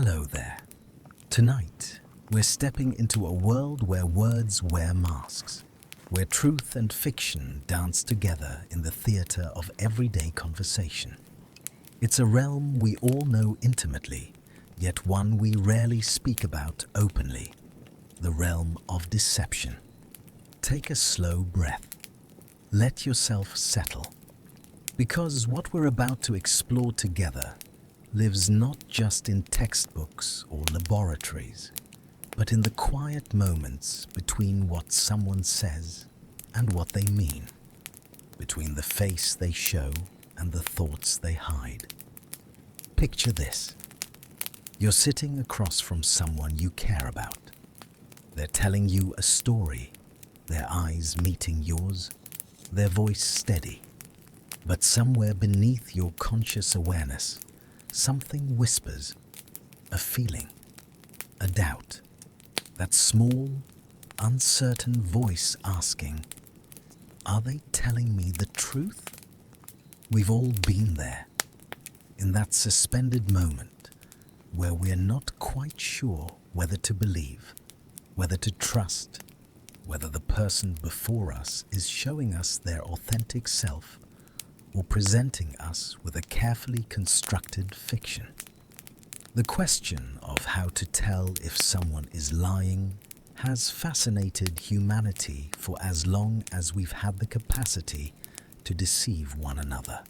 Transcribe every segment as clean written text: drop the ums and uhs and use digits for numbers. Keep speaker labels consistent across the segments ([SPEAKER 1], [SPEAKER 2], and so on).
[SPEAKER 1] Hello there. Tonight, we're stepping into a world where words wear masks, where truth and fiction dance together in the theater of everyday conversation. It's a realm we all know intimately, yet one we rarely speak about openly, the realm of deception. Take a slow breath. Let yourself settle, because what we're about to explore together lives not just in textbooks or laboratories, but in the quiet moments between what someone says and what they mean, between the face they show and the thoughts they hide. Picture this. You're sitting across from someone you care about. They're telling you a story, their eyes meeting yours, their voice steady. But somewhere beneath your conscious awareness, something whispers, a feeling, a doubt, that small, uncertain voice asking, are they telling me the truth? We've all been there, in that suspended moment where we're not quite sure whether to believe, whether to trust, whether the person before us is showing us their authentic self or presenting us with a carefully constructed fiction. The question of how to tell if someone is lying has fascinated humanity for as long as we've had the capacity to deceive one another.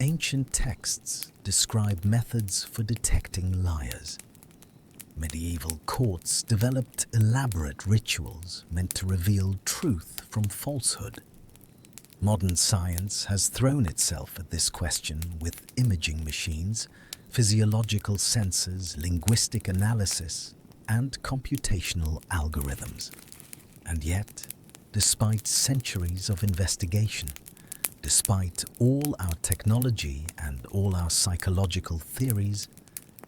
[SPEAKER 1] Ancient texts describe methods for detecting liars. Medieval courts developed elaborate rituals meant to reveal truth from falsehood. Modern science has thrown itself at this question with imaging machines, physiological sensors, linguistic analysis, and computational algorithms. And yet, despite centuries of investigation, despite all our technology and all our psychological theories,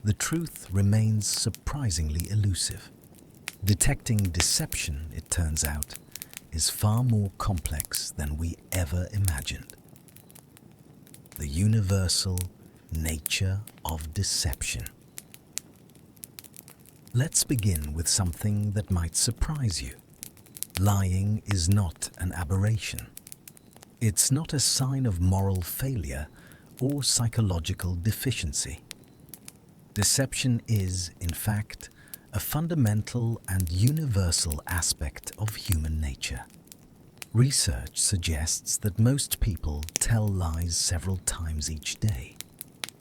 [SPEAKER 1] the truth remains surprisingly elusive. Detecting deception, it turns out, is far more complex than we ever imagined. The universal nature of deception. Let's begin with something that might surprise you. Lying is not an aberration. It's not a sign of moral failure or psychological deficiency. Deception is, in fact, a fundamental and universal aspect of human nature. Research suggests that most people tell lies several times each day.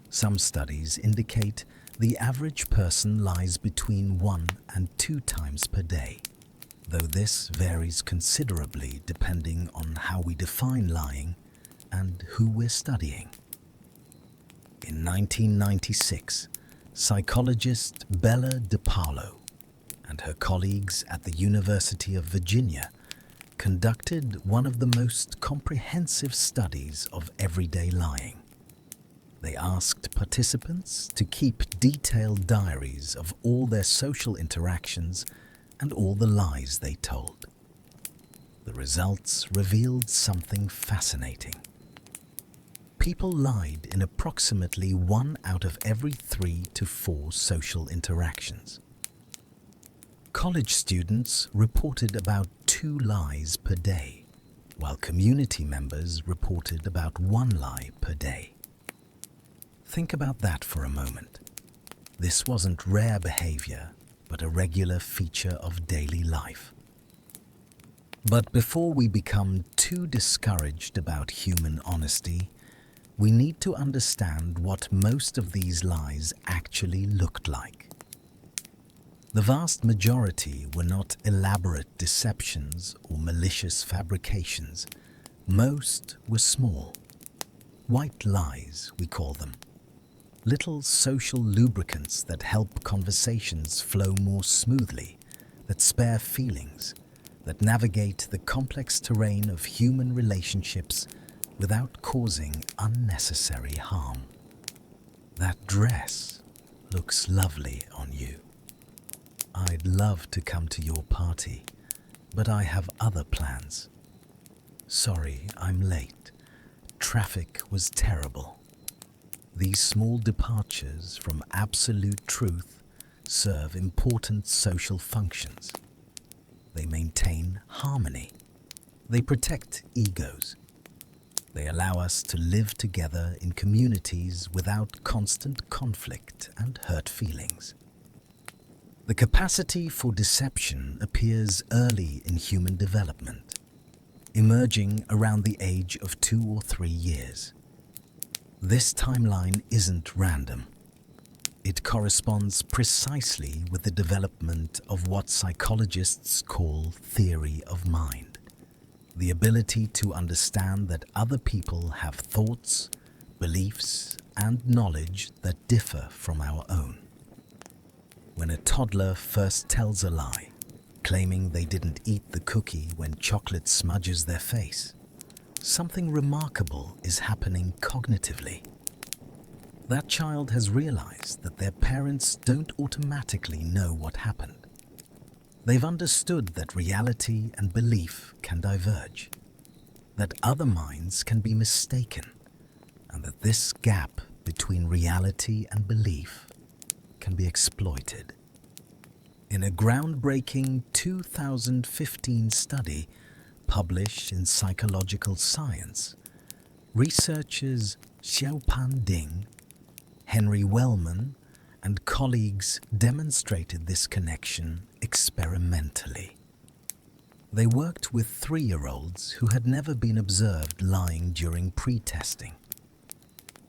[SPEAKER 1] Some studies indicate the average person lies between 1 and 2 times per day, though this varies considerably depending on how we define lying and who we're studying. In 1996, psychologist Bella DePaulo and her colleagues at the University of Virginia conducted one of the most comprehensive studies of everyday lying. They asked participants to keep detailed diaries of all their social interactions and all the lies they told. The results revealed something fascinating. People lied in approximately 1 out of every 3 to 4 social interactions. College students reported about 2 lies per day, while community members reported about 1 lie per day. Think about that for a moment. This wasn't rare behavior, but a regular feature of daily life. But before we become too discouraged about human honesty, we need to understand what most of these lies actually looked like. The vast majority were not elaborate deceptions or malicious fabrications. Most were small. White lies, we call them. Little social lubricants that help conversations flow more smoothly, that spare feelings, that navigate the complex terrain of human relationships without causing unnecessary harm. That dress looks lovely on you. I'd love to come to your party, but I have other plans. Sorry, I'm late. Traffic was terrible. These small departures from absolute truth serve important social functions. They maintain harmony. They protect egos. They allow us to live together in communities without constant conflict and hurt feelings. The capacity for deception appears early in human development, emerging around the age of 2 or 3 years. This timeline isn't random. It corresponds precisely with the development of what psychologists call theory of mind, the ability to understand that other people have thoughts, beliefs, and knowledge that differ from our own. When a toddler first tells a lie, claiming they didn't eat the cookie when chocolate smudges their face, something remarkable is happening cognitively. That child has realized that their parents don't automatically know what happened. They've understood that reality and belief can diverge, that other minds can be mistaken, and that this gap between reality and belief can be exploited. In a groundbreaking 2015 study published in Psychological Science, researchers Xiaopan Ding, Henry Wellman, and colleagues demonstrated this connection experimentally. They worked with 3-year-olds who had never been observed lying during pre-testing.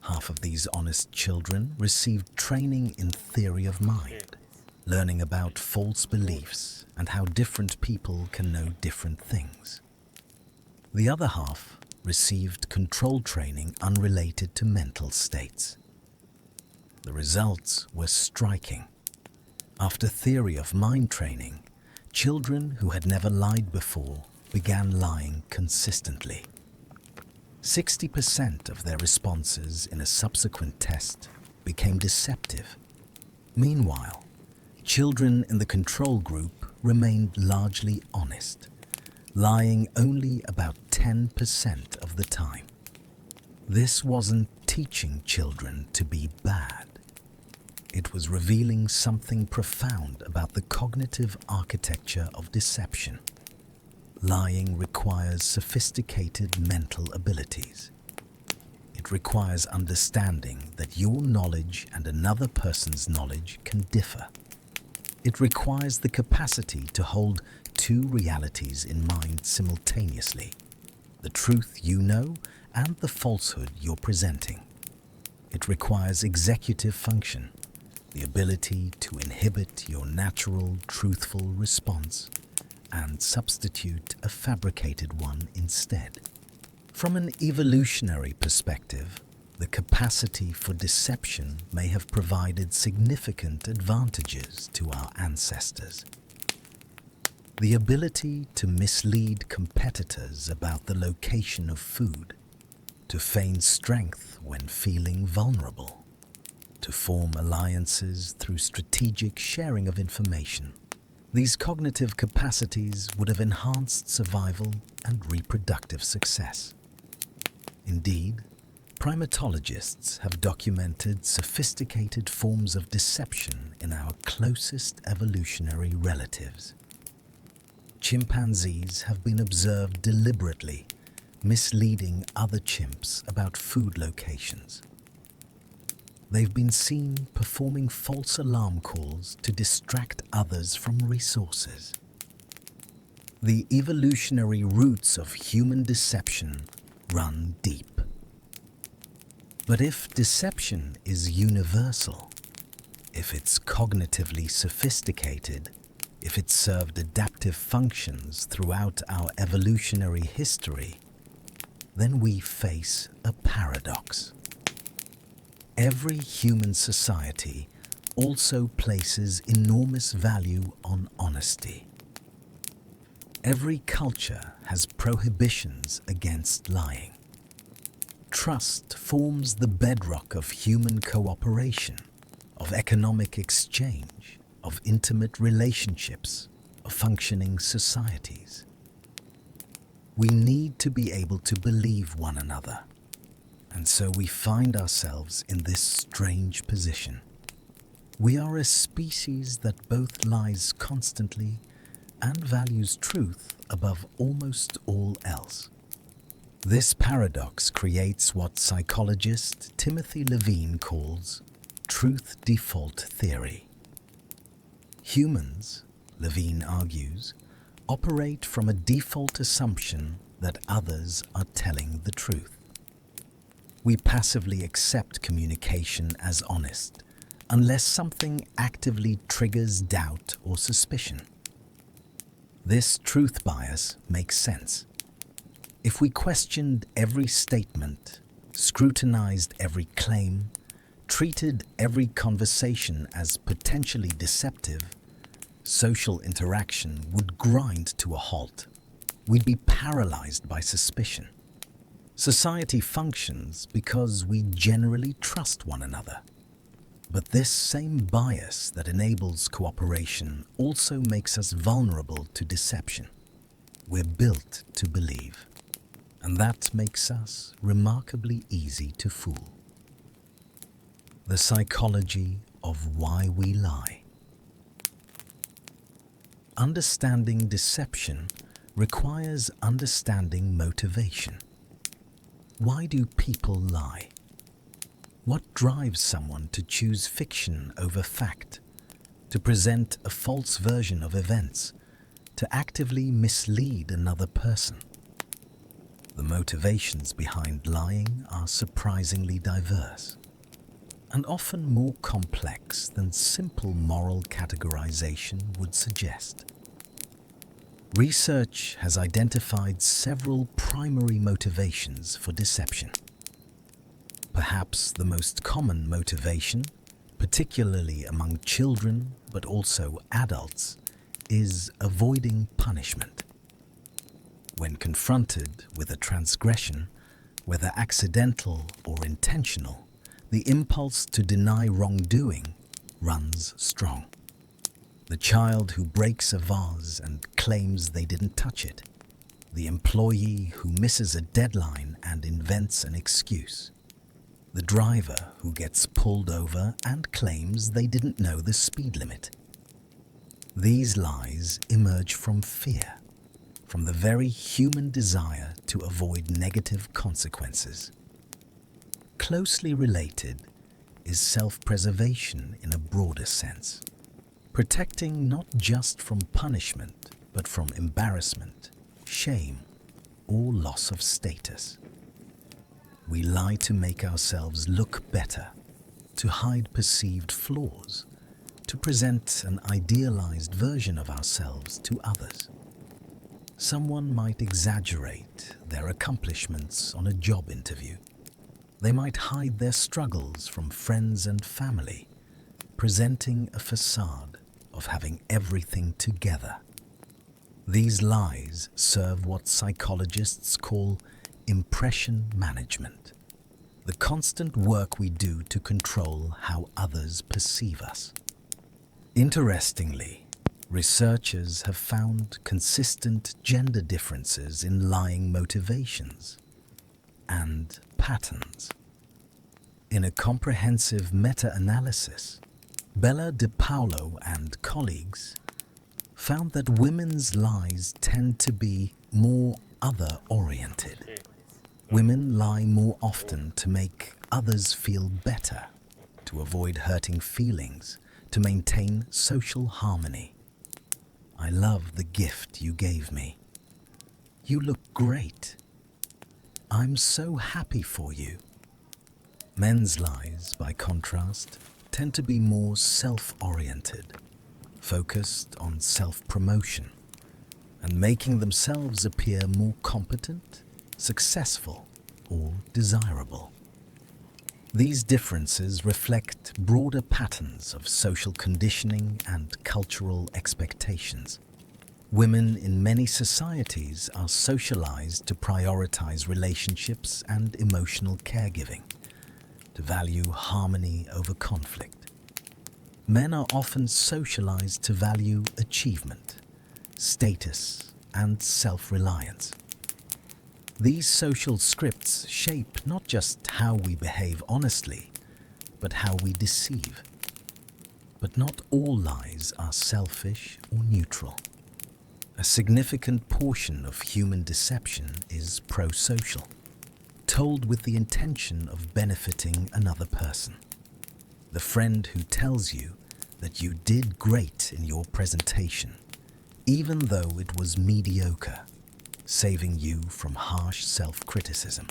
[SPEAKER 1] Half of these honest children received training in theory of mind, learning about false beliefs and how different people can know different things. The other half received control training unrelated to mental states. The results were striking. After theory of mind training, children who had never lied before began lying consistently. 60% of their responses in a subsequent test became deceptive. Meanwhile, children in the control group remained largely honest, lying only about 10% of the time. This wasn't teaching children to be bad. It was revealing something profound about the cognitive architecture of deception. Lying requires sophisticated mental abilities. It requires understanding that your knowledge and another person's knowledge can differ. It requires the capacity to hold 2 realities in mind simultaneously, the truth you know and the falsehood you're presenting. It requires executive function, the ability to inhibit your natural, truthful response and substitute a fabricated one instead. From an evolutionary perspective, the capacity for deception may have provided significant advantages to our ancestors. The ability to mislead competitors about the location of food, to feign strength when feeling vulnerable, to form alliances through strategic sharing of information. These cognitive capacities would have enhanced survival and reproductive success. Indeed, primatologists have documented sophisticated forms of deception in our closest evolutionary relatives. Chimpanzees have been observed deliberately misleading other chimps about food locations. They've been seen performing false alarm calls to distract others from resources. The evolutionary roots of human deception run deep. But if deception is universal, if it's cognitively sophisticated, if it served adaptive functions throughout our evolutionary history, then we face a paradox. Every human society also places enormous value on honesty. Every culture has prohibitions against lying. Trust forms the bedrock of human cooperation, of economic exchange, of intimate relationships, of functioning societies. We need to be able to believe one another, And so we find ourselves in this strange position. We are a species that both lies constantly and values truth above almost all else. This paradox creates what psychologist Timothy Levine calls truth default theory. Humans, Levine argues, operate from a default assumption that others are telling the truth. We passively accept communication as honest unless something actively triggers doubt or suspicion. This truth bias makes sense. If we questioned every statement, scrutinized every claim, treated every conversation as potentially deceptive, social interaction would grind to a halt. We'd be paralyzed by suspicion. Society functions because we generally trust one another. But this same bias that enables cooperation also makes us vulnerable to deception. We're built to believe, and that makes us remarkably easy to fool. The psychology of why we lie. Understanding deception requires understanding motivation. Why do people lie? What drives someone to choose fiction over fact, to present a false version of events, to actively mislead another person? The motivations behind lying are surprisingly diverse and often more complex than simple moral categorization would suggest. Research has identified several primary motivations for deception. Perhaps the most common motivation, particularly among children but also adults, is avoiding punishment. When confronted with a transgression, whether accidental or intentional, the impulse to deny wrongdoing runs strong. The child who breaks a vase and claims they didn't touch it. The employee who misses a deadline and invents an excuse. The driver who gets pulled over and claims they didn't know the speed limit. These lies emerge from fear, from the very human desire to avoid negative consequences. Closely related is self-preservation in a broader sense, protecting not just from punishment, but from embarrassment, shame, or loss of status. We lie to make ourselves look better, to hide perceived flaws, to present an idealized version of ourselves to others. Someone might exaggerate their accomplishments on a job interview. They might hide their struggles from friends and family, presenting a facade of having everything together. These lies serve what psychologists call impression management, the constant work we do to control how others perceive us. Interestingly, researchers have found consistent gender differences in lying motivations and patterns. In a comprehensive meta-analysis, Bella DiPaolo and colleagues found that women's lies tend to be more other-oriented. Women lie more often to make others feel better, to avoid hurting feelings, to maintain social harmony. I love the gift you gave me. You look great. I'm so happy for you. Men's lies, by contrast, tend to be more self-oriented, focused on self-promotion, and making themselves appear more competent, successful, or desirable. These differences reflect broader patterns of social conditioning and cultural expectations. Women in many societies are socialized to prioritize relationships and emotional caregiving, to value harmony over conflict. Men are often socialized to value achievement, status, and self-reliance. These social scripts shape not just how we behave honestly, but how we deceive. But not all lies are selfish or neutral. A significant portion of human deception is pro-social, told with the intention of benefiting another person. The friend who tells you that you did great in your presentation, even though it was mediocre, saving you from harsh self-criticism.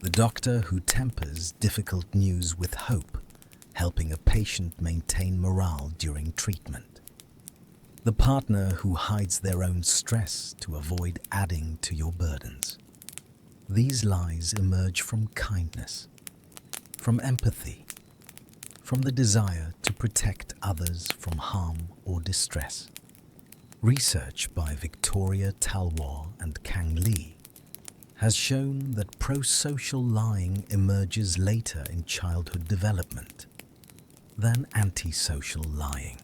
[SPEAKER 1] The doctor who tempers difficult news with hope, helping a patient maintain morale during treatment. The partner who hides their own stress to avoid adding to your burdens. These lies emerge from kindness, from empathy, from the desire to protect others from harm or distress. Research by Victoria Talwar and Kang Lee has shown that pro-social lying emerges later in childhood development than antisocial lying.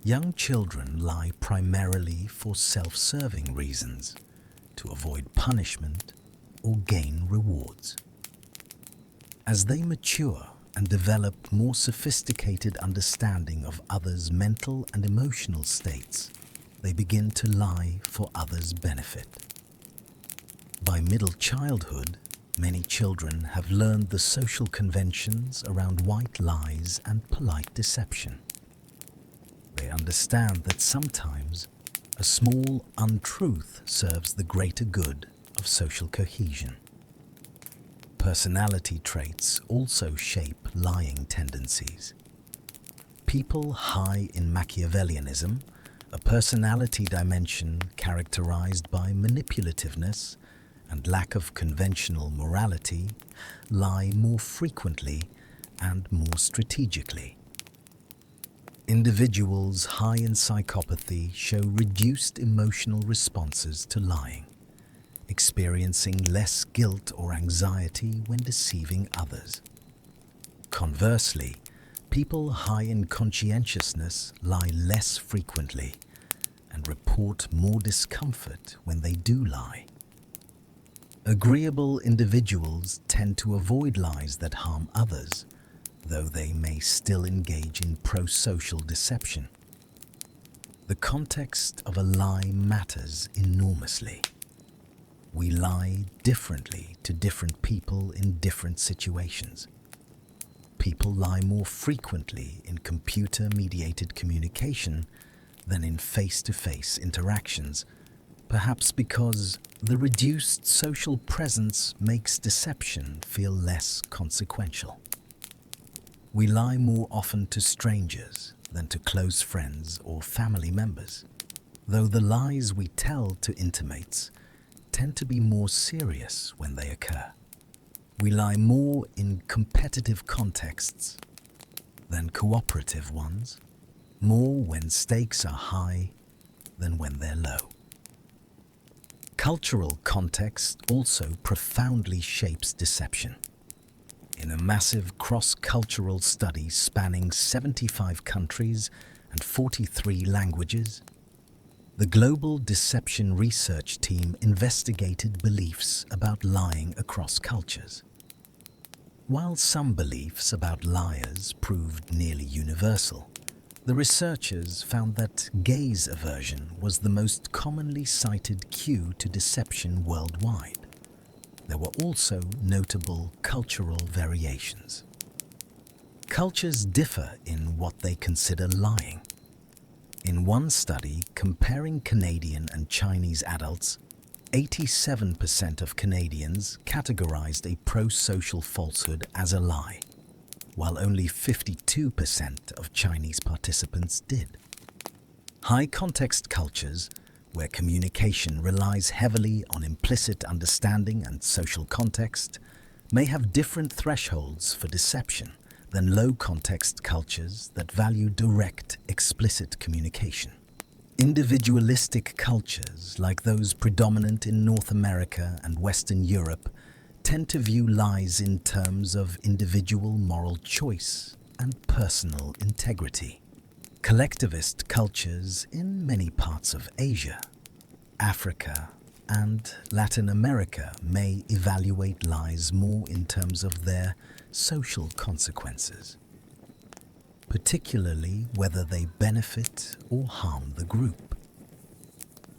[SPEAKER 1] Young children lie primarily for self-serving reasons, to avoid punishment or gain rewards. As they mature and develop more sophisticated understanding of others' mental and emotional states, they begin to lie for others' benefit. By middle childhood, many children have learned the social conventions around white lies and polite deception. They understand that sometimes a small untruth serves the greater good of social cohesion. Personality traits also shape lying tendencies. People high in Machiavellianism, a personality dimension characterized by manipulativeness and lack of conventional morality, lie more frequently and more strategically. Individuals high in psychopathy show reduced emotional responses to lying, experiencing less guilt or anxiety when deceiving others. Conversely, people high in conscientiousness lie less frequently and report more discomfort when they do lie. Agreeable individuals tend to avoid lies that harm others, though they may still engage in pro-social deception. The context of a lie matters enormously. We lie differently to different people in different situations. People lie more frequently in computer-mediated communication than in face-to-face interactions, perhaps because the reduced social presence makes deception feel less consequential. We lie more often to strangers than to close friends or family members, though the lies we tell to intimates tend to be more serious when they occur. We lie more in competitive contexts than cooperative ones, more when stakes are high than when they're low. Cultural context also profoundly shapes deception. In a massive cross-cultural study spanning 75 countries and 43 languages, the Global Deception Research Team investigated beliefs about lying across cultures. While some beliefs about liars proved nearly universal, the researchers found that gaze aversion was the most commonly cited cue to deception worldwide. There were also notable cultural variations. Cultures differ in what they consider lying. In one study comparing Canadian and Chinese adults, 87% of Canadians categorized a pro-social falsehood as a lie, while only 52% of Chinese participants did. High-context cultures, where communication relies heavily on implicit understanding and social context, may have different thresholds for deception than low-context cultures that value direct, explicit communication. Individualistic cultures, like those predominant in North America and Western Europe, tend to view lies in terms of individual moral choice and personal integrity. Collectivist cultures in many parts of Asia, Africa, and Latin America may evaluate lies more in terms of their social consequences, particularly whether they benefit or harm the group.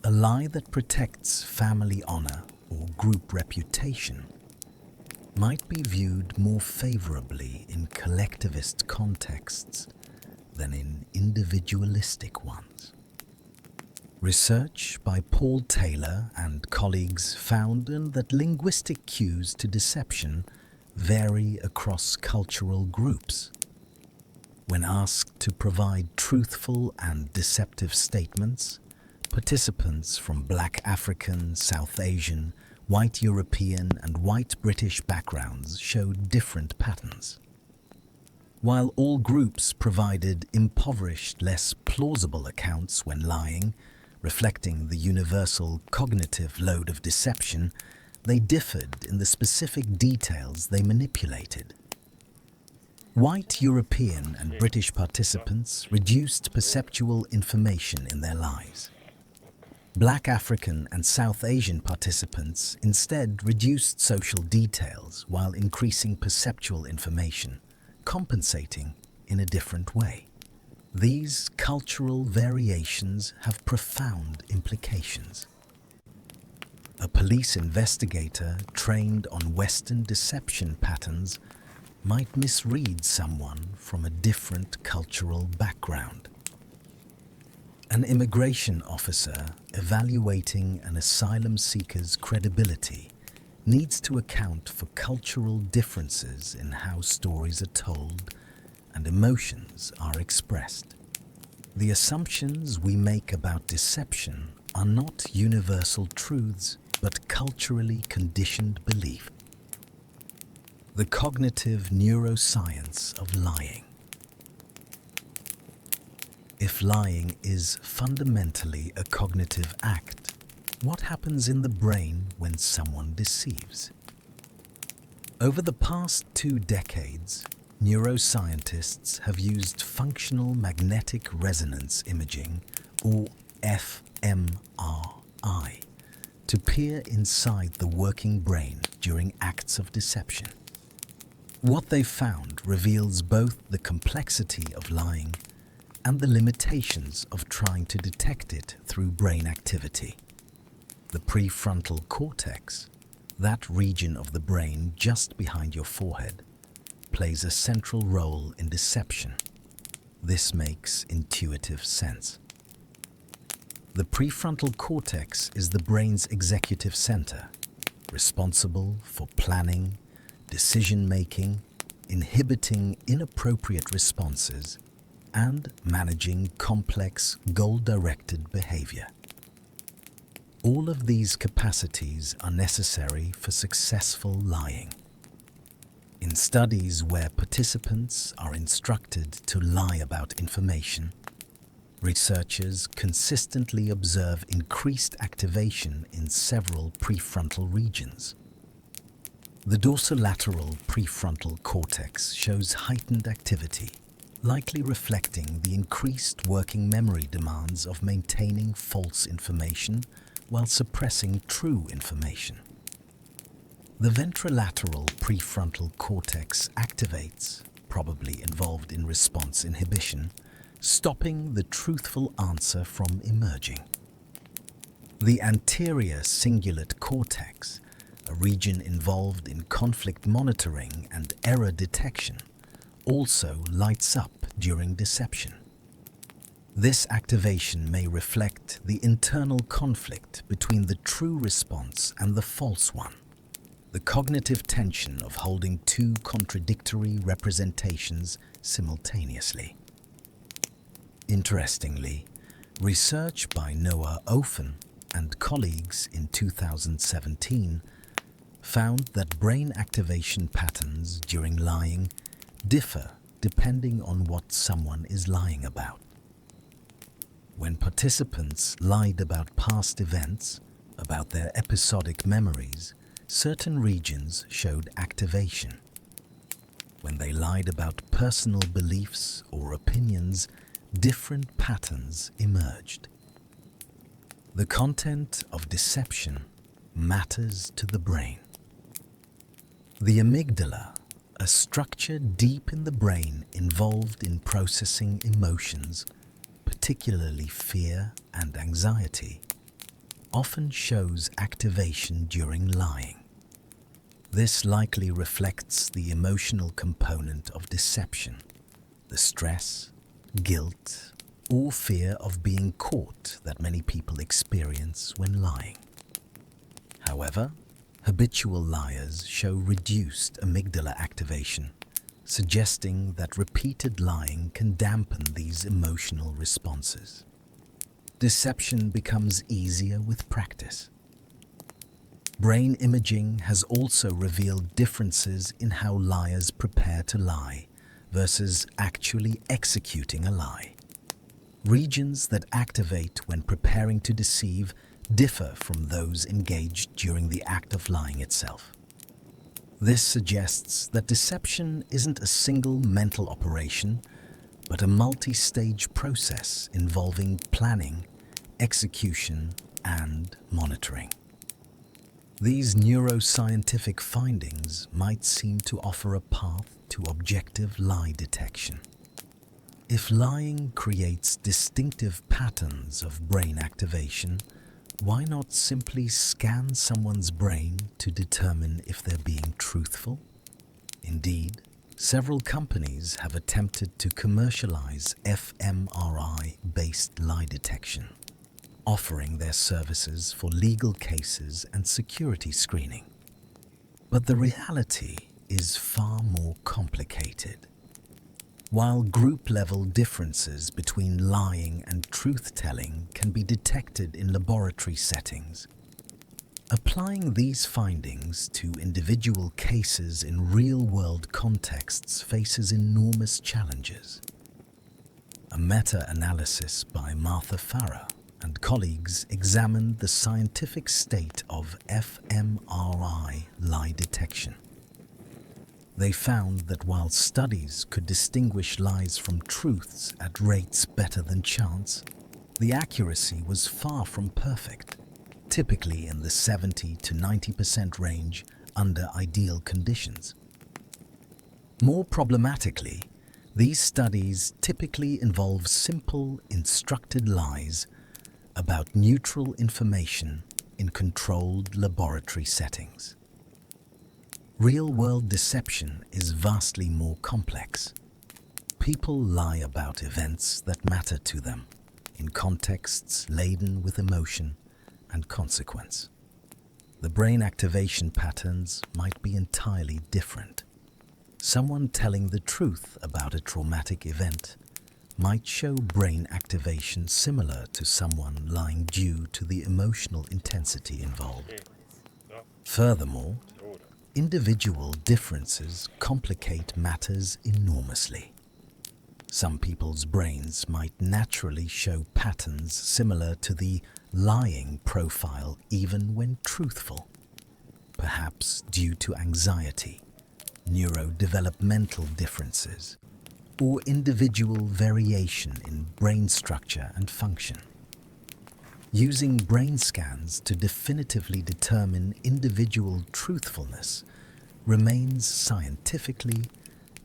[SPEAKER 1] A lie that protects family honor or group reputation might be viewed more favorably in collectivist contexts than in individualistic ones. Research by Paul Taylor and colleagues found that linguistic cues to deception vary across cultural groups. When asked to provide truthful and deceptive statements, participants from Black African, South Asian, White European, and White British backgrounds showed different patterns. While all groups provided impoverished, less plausible accounts when lying, reflecting the universal cognitive load of deception, they differed in the specific details they manipulated. White European and British participants reduced perceptual information in their lies. Black African and South Asian participants instead reduced social details while increasing perceptual information, compensating in a different way. These cultural variations have profound implications. A police investigator trained on Western deception patterns might misread someone from a different cultural background. An immigration officer evaluating an asylum seeker's credibility needs to account for cultural differences in how stories are told and emotions are expressed. The assumptions we make about deception are not universal truths, but culturally conditioned belief. The cognitive neuroscience of lying. If lying is fundamentally a cognitive act, what happens in the brain when someone deceives? Over the past 2 decades, neuroscientists have used functional magnetic resonance imaging, or fMRI, to peer inside the working brain during acts of deception. What they found reveals both the complexity of lying and the limitations of trying to detect it through brain activity. The prefrontal cortex, that region of the brain just behind your forehead, plays a central role in deception. This makes intuitive sense. The prefrontal cortex is the brain's executive center, responsible for planning, decision-making, inhibiting inappropriate responses, and managing complex, goal-directed behavior. All of these capacities are necessary for successful lying. In studies where participants are instructed to lie about information, researchers consistently observe increased activation in several prefrontal regions. The dorsolateral prefrontal cortex shows heightened activity, likely reflecting the increased working memory demands of maintaining false information while suppressing true information. The ventrolateral prefrontal cortex activates, probably involved in response inhibition, stopping the truthful answer from emerging. The anterior cingulate cortex, a region involved in conflict monitoring and error detection, also lights up during deception. This activation may reflect the internal conflict between the true response and the false one, the cognitive tension of holding 2 contradictory representations simultaneously. Interestingly, research by Noah Ofen and colleagues in 2017 found that brain activation patterns during lying differ depending on what someone is lying about. When participants lied about past events, about their episodic memories, certain regions showed activation. When they lied about personal beliefs or opinions, different patterns emerged. The content of deception matters to the brain. The amygdala, a structure deep in the brain involved in processing emotions, particularly fear and anxiety, often shows activation during lying. This likely reflects the emotional component of deception, the stress, guilt, or fear of being caught that many people experience when lying. However, habitual liars show reduced amygdala activation, suggesting that repeated lying can dampen these emotional responses. Deception becomes easier with practice. Brain imaging has also revealed differences in how liars prepare to lie versus actually executing a lie. Regions that activate when preparing to deceive differ from those engaged during the act of lying itself. This suggests that deception isn't a single mental operation, but a multi-stage process involving planning, execution, and monitoring. These neuroscientific findings might seem to offer a path to objective lie detection. If lying creates distinctive patterns of brain activation, why not simply scan someone's brain to determine if they're being truthful? Indeed, several companies have attempted to commercialize fMRI-based lie detection, offering their services for legal cases and security screening. But the reality is far more complicated. While group-level differences between lying and truth-telling can be detected in laboratory settings, applying these findings to individual cases in real-world contexts faces enormous challenges. A meta-analysis by Martha Farah and colleagues examined the scientific state of fMRI lie detection. They found that while studies could distinguish lies from truths at rates better than chance, the accuracy was far from perfect, typically in the 70 to 90% range under ideal conditions. More problematically, these studies typically involve simple, instructed lies about neutral information in controlled laboratory settings. Real-world deception is vastly more complex. People lie about events that matter to them, in contexts laden with emotion and consequence. The brain activation patterns might be entirely different. Someone telling the truth about a traumatic event might show brain activation similar to someone lying due to the emotional intensity involved. Furthermore, individual differences complicate matters enormously. Some people's brains might naturally show patterns similar to the lying profile even when truthful, perhaps due to anxiety, neurodevelopmental differences, or individual variation in brain structure and function. Using brain scans to definitively determine individual truthfulness remains scientifically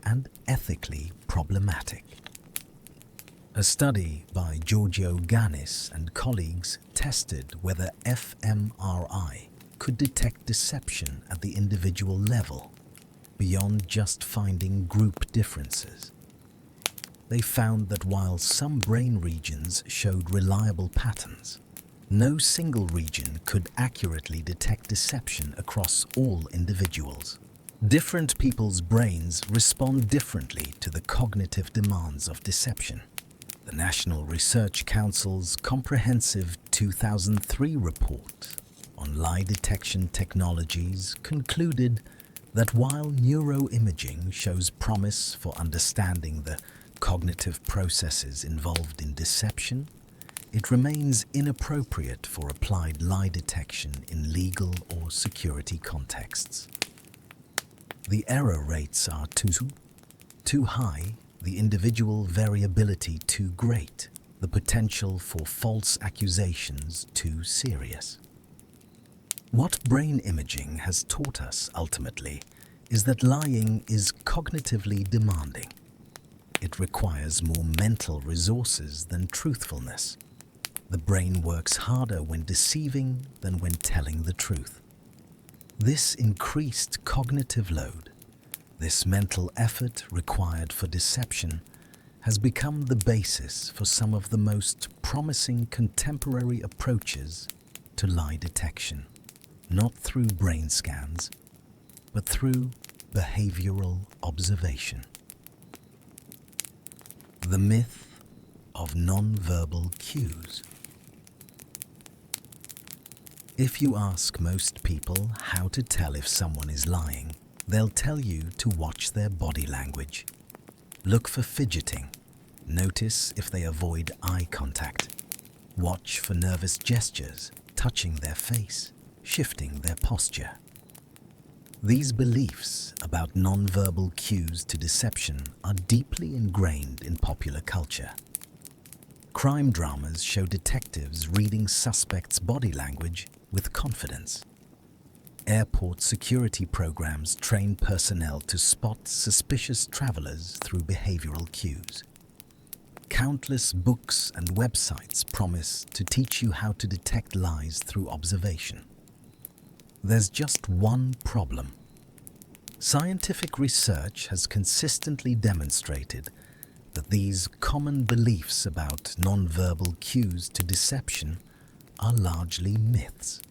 [SPEAKER 1] and ethically problematic. A study by Giorgio Ganis and colleagues tested whether fMRI could detect deception at the individual level, beyond just finding group differences. They found that while some brain regions showed reliable patterns, no single region could accurately detect deception across all individuals. Different people's brains respond differently to the cognitive demands of deception. The National Research Council's comprehensive 2003 report on lie detection technologies concluded that while neuroimaging shows promise for understanding the cognitive processes involved in deception, it remains inappropriate for applied lie detection in legal or security contexts. The error rates are too high, the individual variability too great, the potential for false accusations too serious. What brain imaging has taught us ultimately is that lying is cognitively demanding. It requires more mental resources than truthfulness. The brain works harder when deceiving than when telling the truth. This increased cognitive load, this mental effort required for deception, has become the basis for some of the most promising contemporary approaches to lie detection, not through brain scans, but through behavioral observation. The myth of non-verbal cues. If you ask most people how to tell if someone is lying, they'll tell you to watch their body language. Look for fidgeting. Notice if they avoid eye contact. Watch for nervous gestures, touching their face, shifting their posture. These beliefs about non-verbal cues to deception are deeply ingrained in popular culture. Crime dramas show detectives reading suspects' body language with confidence. Airport security programs train personnel to spot suspicious travelers through behavioral cues. Countless books and websites promise to teach you how to detect lies through observation. There's just one problem. Scientific research has consistently demonstrated that these common beliefs about non-verbal cues to deception are largely myths.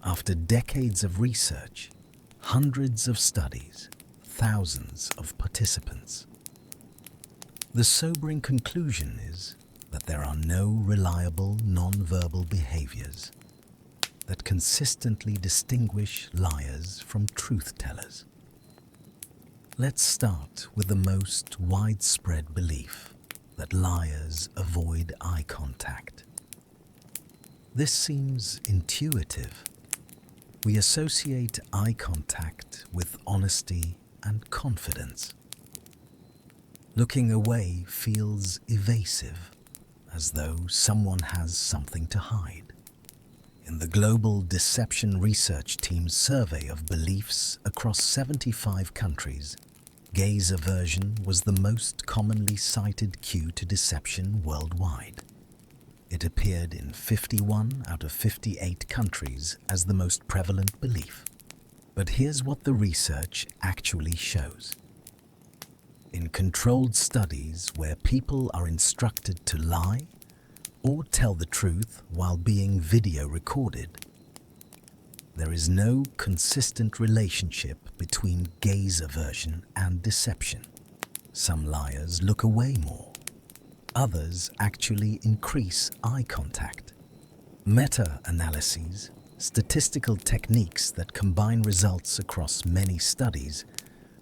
[SPEAKER 1] After decades of research, hundreds of studies, thousands of participants, the sobering conclusion is that there are no reliable non-verbal behaviors that consistently distinguish liars from truth-tellers. Let's start with the most widespread belief that liars avoid eye contact. This seems intuitive. We associate eye contact with honesty and confidence. Looking away feels evasive, as though someone has something to hide. In the Global Deception Research Team's survey of beliefs across 75 countries, gaze aversion was the most commonly cited cue to deception worldwide. It appeared in 51 out of 58 countries as the most prevalent belief. But here's what the research actually shows. In controlled studies where people are instructed to lie or tell the truth while being video recorded, there is no consistent relationship between gaze aversion and deception. Some liars look away more. Others actually increase eye contact. Meta-analyses, statistical techniques that combine results across many studies,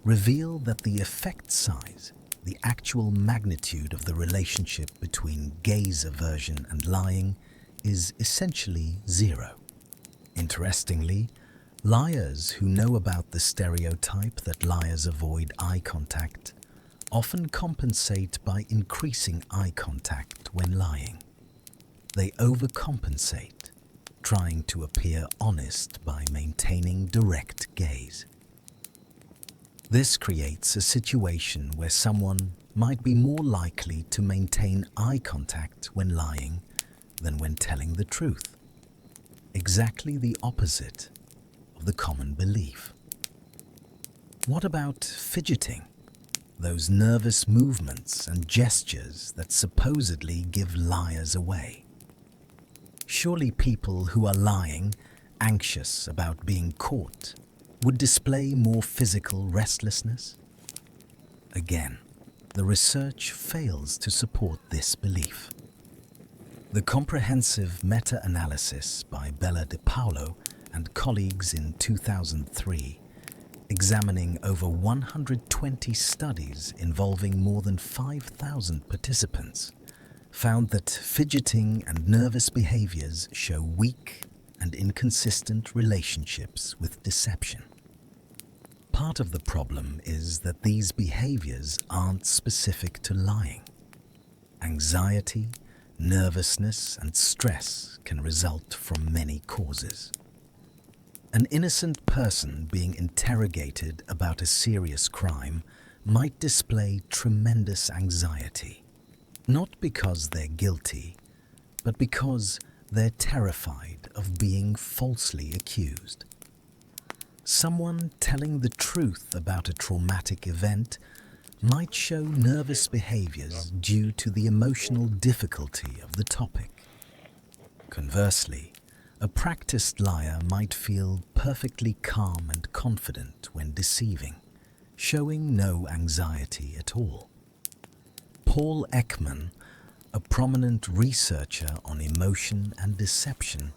[SPEAKER 1] reveal that the effect size, the actual magnitude of the relationship between gaze aversion and lying, is essentially zero. Interestingly, liars who know about the stereotype that liars avoid eye contact often compensate by increasing eye contact when lying. They overcompensate, trying to appear honest by maintaining direct gaze. This creates a situation where someone might be more likely to maintain eye contact when lying than when telling the truth. Exactly the opposite of the common belief. What about fidgeting? Those nervous movements and gestures that supposedly give liars away. Surely people who are lying, anxious about being caught, would display more physical restlessness? Again, the research fails to support this belief. The comprehensive meta-analysis by Bella DiPaolo and colleagues in 2003, examining over 120 studies involving more than 5,000 participants, found that fidgeting and nervous behaviors show weak and inconsistent relationships with deception. Part of the problem is that these behaviors aren't specific to lying. Anxiety, nervousness, and stress can result from many causes. An innocent person being interrogated about a serious crime might display tremendous anxiety, not because they're guilty, but because they're terrified of being falsely accused. Someone telling the truth about a traumatic event might show nervous behaviors due to the emotional difficulty of the topic. Conversely, a practiced liar might feel perfectly calm and confident when deceiving, showing no anxiety at all. Paul Ekman, a prominent researcher on emotion and deception,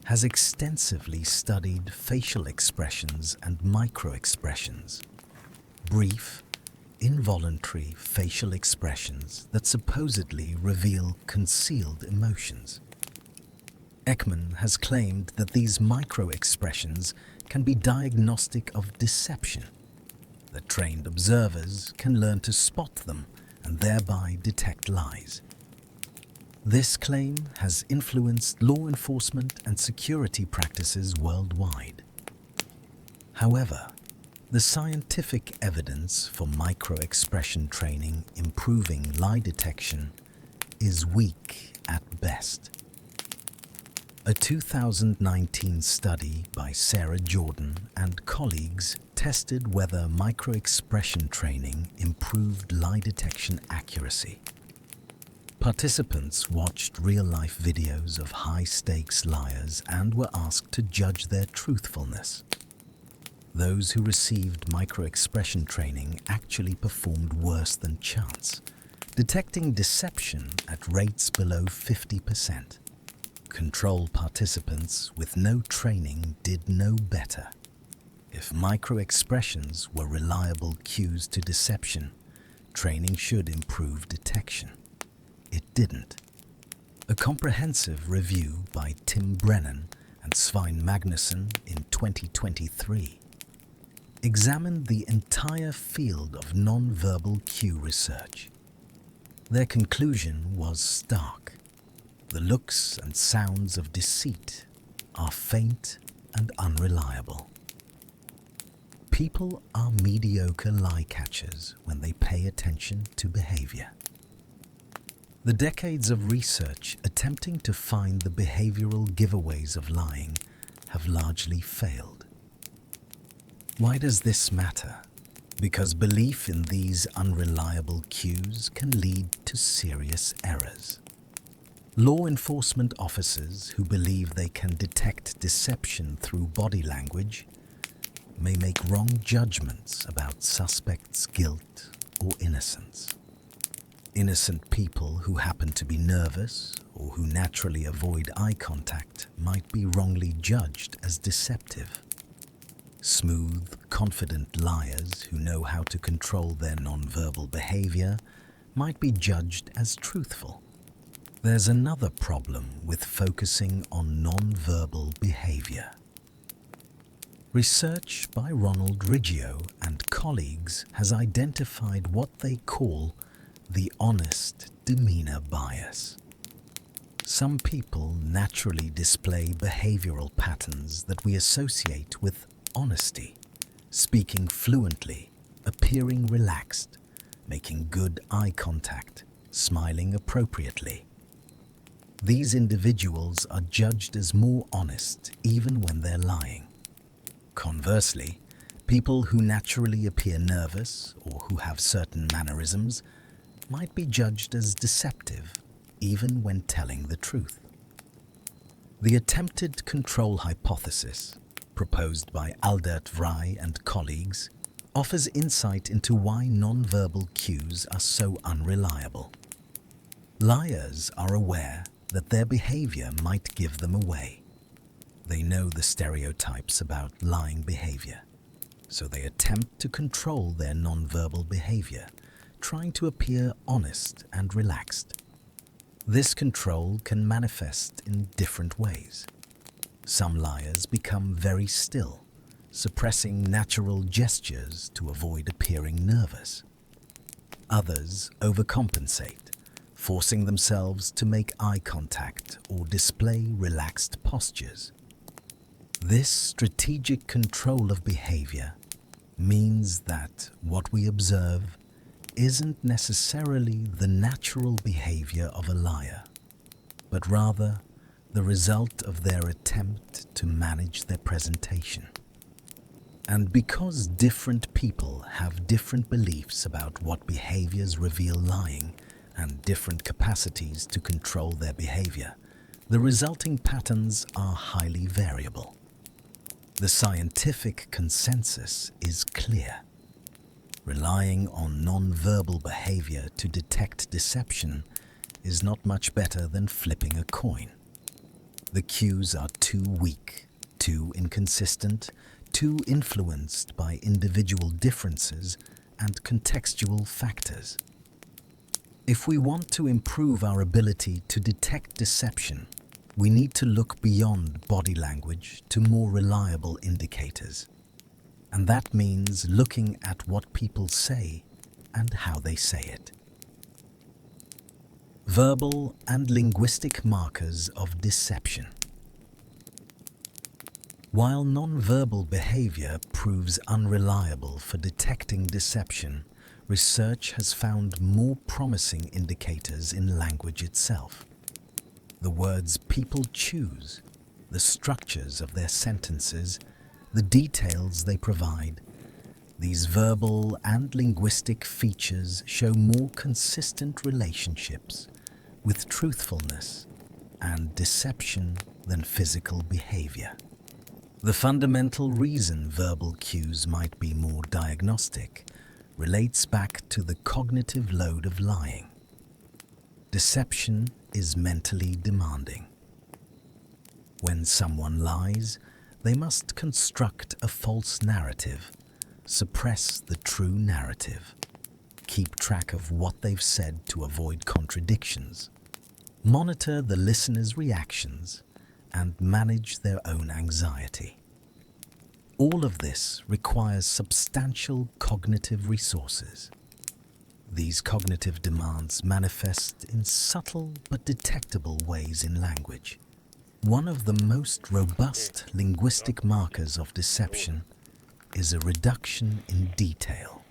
[SPEAKER 1] has extensively studied facial expressions and microexpressions, brief, involuntary facial expressions that supposedly reveal concealed emotions. Ekman has claimed that these microexpressions can be diagnostic of deception, that trained observers can learn to spot them and thereby detect lies. This claim has influenced law enforcement and security practices worldwide. However, the scientific evidence for microexpression training improving lie detection is weak at best. A 2019 study by Sarah Jordan and colleagues tested whether microexpression training improved lie detection accuracy. Participants watched real-life videos of high-stakes liars and were asked to judge their truthfulness. Those who received microexpression training actually performed worse than chance, detecting deception at rates below 50%. Control participants with no training did no better. If microexpressions were reliable cues to deception, training should improve detection. It didn't. A comprehensive review by Tim Brennan and Svein Magnusson in 2023 examined the entire field of non-verbal cue research. Their conclusion was stark. The looks and sounds of deceit are faint and unreliable. People are mediocre lie catchers when they pay attention to behavior. The decades of research attempting to find the behavioral giveaways of lying have largely failed. Why does this matter? Because belief in these unreliable cues can lead to serious errors. Law enforcement officers who believe they can detect deception through body language may make wrong judgments about suspects' guilt or innocence. Innocent people who happen to be nervous or who naturally avoid eye contact might be wrongly judged as deceptive. Smooth, confident liars who know how to control their nonverbal behavior might be judged as truthful. There's another problem with focusing on nonverbal behavior. Research by Ronald Riggio and colleagues has identified what they call the honest demeanor bias. Some people naturally display behavioral patterns that we associate with honesty, speaking fluently, appearing relaxed, making good eye contact, smiling appropriately. These individuals are judged as more honest even when they're lying. Conversely, people who naturally appear nervous or who have certain mannerisms might be judged as deceptive even when telling the truth. The attempted control hypothesis, proposed by Aldert Vrij and colleagues, offers insight into why nonverbal cues are so unreliable. Liars are aware that their behavior might give them away. They know the stereotypes about lying behavior, so they attempt to control their nonverbal behavior, trying to appear honest and relaxed. This control can manifest in different ways. Some liars become very still, suppressing natural gestures to avoid appearing nervous. Others overcompensate, forcing themselves to make eye contact or display relaxed postures. This strategic control of behavior means that what we observe isn't necessarily the natural behavior of a liar, but rather the result of their attempt to manage their presentation. And because different people have different beliefs about what behaviors reveal lying and different capacities to control their behavior, the resulting patterns are highly variable. The scientific consensus is clear. Relying on non-verbal behavior to detect deception is not much better than flipping a coin. The cues are too weak, too inconsistent, too influenced by individual differences and contextual factors. If we want to improve our ability to detect deception, we need to look beyond body language to more reliable indicators. And that means looking at what people say and how they say it. Verbal and linguistic markers of deception. While non-verbal behavior proves unreliable for detecting deception, research has found more promising indicators in language itself. The words people choose, the structures of their sentences, the details they provide. These verbal and linguistic features show more consistent relationships with truthfulness and deception than physical behavior. The fundamental reason verbal cues might be more diagnostic relates back to the cognitive load of lying. Deception is mentally demanding. When someone lies, they must construct a false narrative, suppress the true narrative, keep track of what they've said to avoid contradictions, monitor the listener's reactions, and manage their own anxiety. All of this requires substantial cognitive resources. These cognitive demands manifest in subtle but detectable ways in language. One of the most robust linguistic markers of deception is a reduction in detail.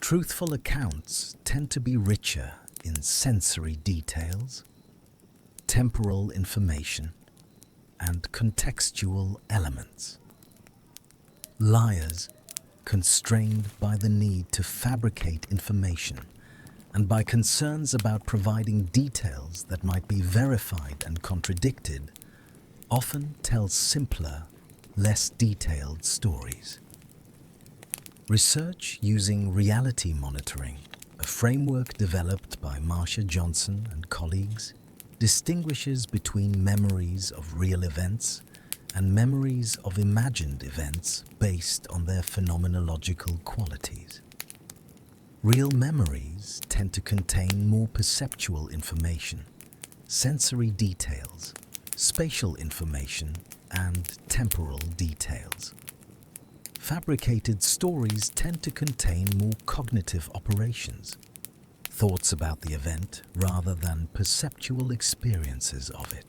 [SPEAKER 1] Truthful accounts tend to be richer in sensory details, temporal information, and contextual elements. Liars, constrained by the need to fabricate information and by concerns about providing details that might be verified and contradicted, often tell simpler, less detailed stories. Research using reality monitoring, a framework developed by Marsha Johnson and colleagues, distinguishes between memories of real events and memories of imagined events based on their phenomenological qualities. Real memories tend to contain more perceptual information, sensory details, spatial information, and temporal details. Fabricated stories tend to contain more cognitive operations, thoughts about the event rather than perceptual experiences of it.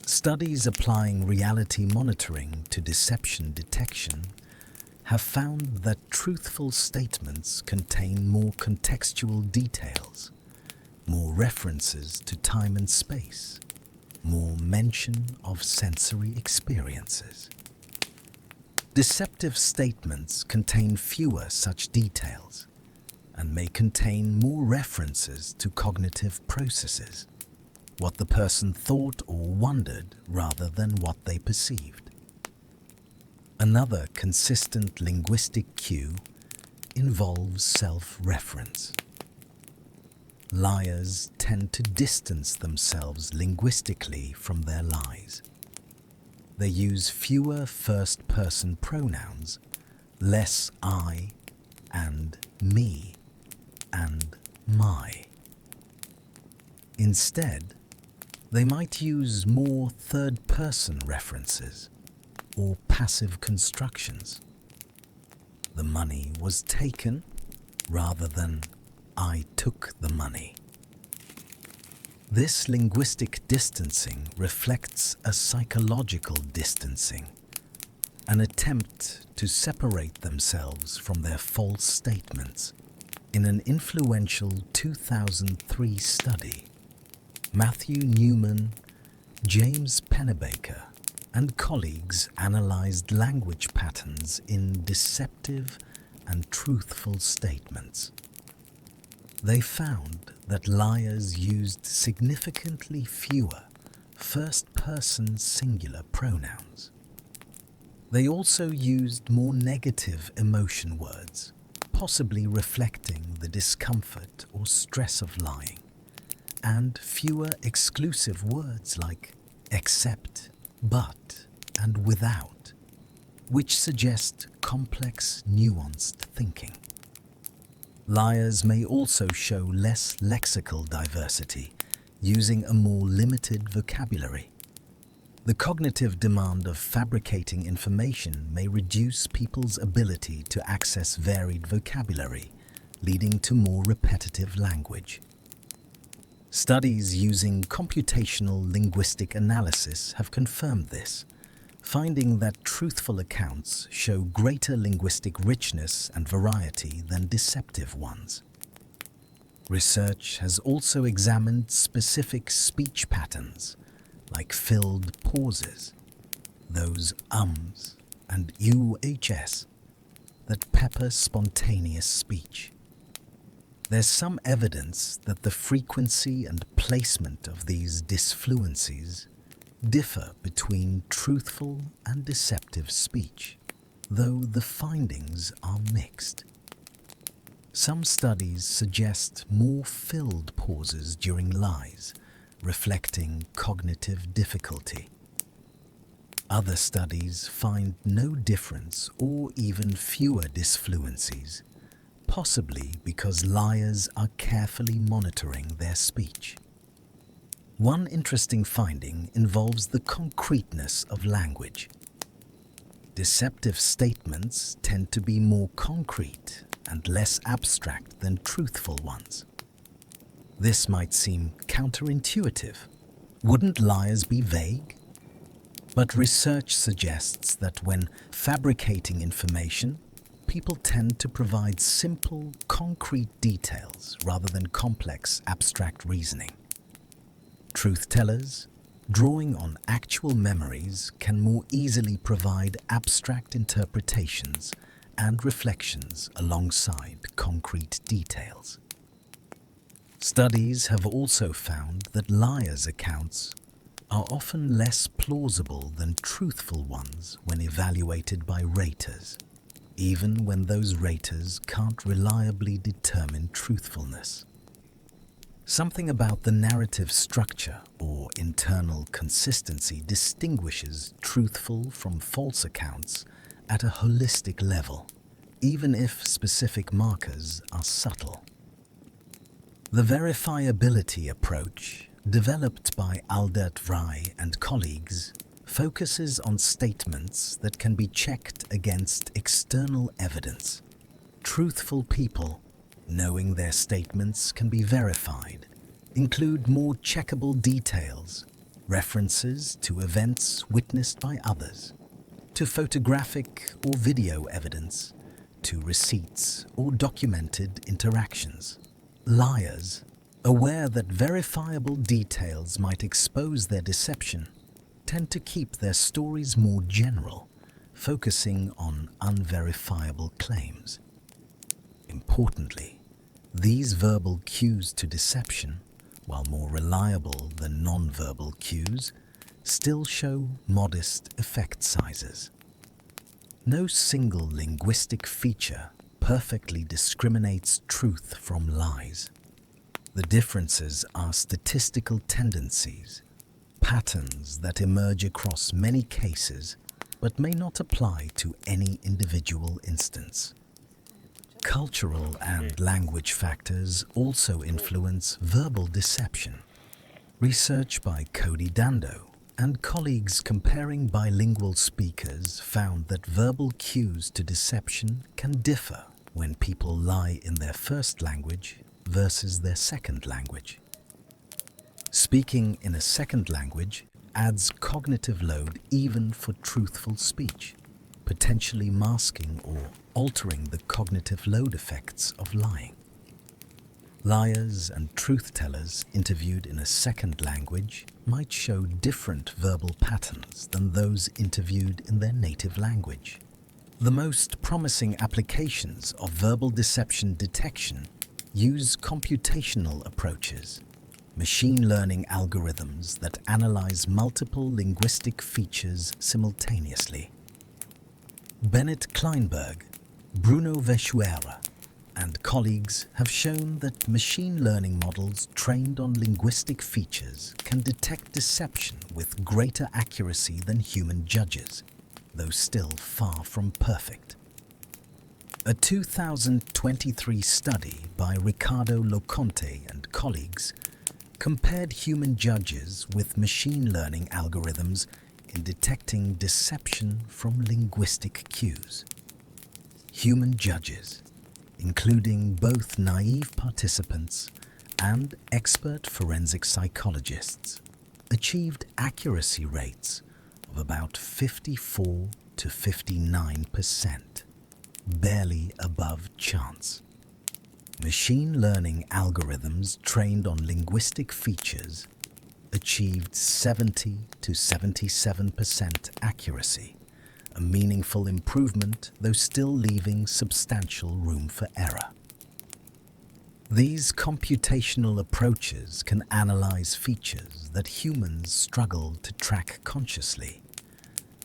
[SPEAKER 1] Studies applying reality monitoring to deception detection have found that truthful statements contain more contextual details, more references to time and space, more mention of sensory experiences. Deceptive statements contain fewer such details and may contain more references to cognitive processes, what the person thought or wondered rather than what they perceived. Another consistent linguistic cue involves self-reference. Liars tend to distance themselves linguistically from their lies. They use fewer first-person pronouns, less I and me and my. Instead, they might use more third-person references or passive constructions. The money was taken rather than I took the money. This linguistic distancing reflects a psychological distancing, an attempt to separate themselves from their false statements. In an influential 2003 study, Matthew Newman, James Pennebaker, and colleagues analyzed language patterns in deceptive and truthful statements. They found that liars used significantly fewer first-person singular pronouns. They also used more negative emotion words, possibly reflecting the discomfort or stress of lying, and fewer exclusive words like except, but, and without, which suggest complex, nuanced thinking. Liars may also show less lexical diversity, using a more limited vocabulary. The cognitive demand of fabricating information may reduce people's ability to access varied vocabulary, leading to more repetitive language. Studies using computational linguistic analysis have confirmed this, finding that truthful accounts show greater linguistic richness and variety than deceptive ones. Research has also examined specific speech patterns, like filled pauses, those ums and uhs that pepper spontaneous speech. There's some evidence that the frequency and placement of these disfluencies differ between truthful and deceptive speech, though the findings are mixed. Some studies suggest more filled pauses during lies, reflecting cognitive difficulty. Other studies find no difference or even fewer disfluencies, possibly because liars are carefully monitoring their speech. One interesting finding involves the concreteness of language. Deceptive statements tend to be more concrete and less abstract than truthful ones. This might seem counterintuitive. Wouldn't liars be vague? But research suggests that when fabricating information, people tend to provide simple, concrete details rather than complex, abstract reasoning. Truth-tellers, drawing on actual memories, can more easily provide abstract interpretations and reflections alongside concrete details. Studies have also found that liars' accounts are often less plausible than truthful ones when evaluated by raters, even when those raters can't reliably determine truthfulness. Something about the narrative structure or internal consistency distinguishes truthful from false accounts at a holistic level, even if specific markers are subtle. The verifiability approach, developed by Aldert Vrij and colleagues, focuses on statements that can be checked against external evidence. Truthful people, knowing their statements can be verified, include more checkable details, references to events witnessed by others, to photographic or video evidence, to receipts or documented interactions. Liars, aware that verifiable details might expose their deception, tend to keep their stories more general, focusing on unverifiable claims. Importantly, these verbal cues to deception, while more reliable than non-verbal cues, still show modest effect sizes. No single linguistic feature perfectly discriminates truth from lies. The differences are statistical tendencies, patterns that emerge across many cases but may not apply to any individual instance. Cultural and language factors also influence verbal deception. Research by Cody Dando and colleagues comparing bilingual speakers found that verbal cues to deception can differ when people lie in their first language versus their second language. Speaking in a second language adds cognitive load even for truthful speech, potentially masking or altering the cognitive load effects of lying. Liars and truth-tellers interviewed in a second language might show different verbal patterns than those interviewed in their native language. The most promising applications of verbal deception detection use computational approaches, machine learning algorithms that analyze multiple linguistic features simultaneously. Bennett Kleinberg, Bruno Veschuera, and colleagues have shown that machine learning models trained on linguistic features can detect deception with greater accuracy than human judges, though still far from perfect. A 2023 study by Riccardo Loconte and colleagues compared human judges with machine learning algorithms in detecting deception from linguistic cues. Human judges, including both naive participants and expert forensic psychologists, achieved accuracy rates of about 54 to 59%, barely above chance. Machine learning algorithms trained on linguistic features achieved 70 to 77% accuracy, a meaningful improvement, though still leaving substantial room for error. These computational approaches can analyze features that humans struggle to track consciously: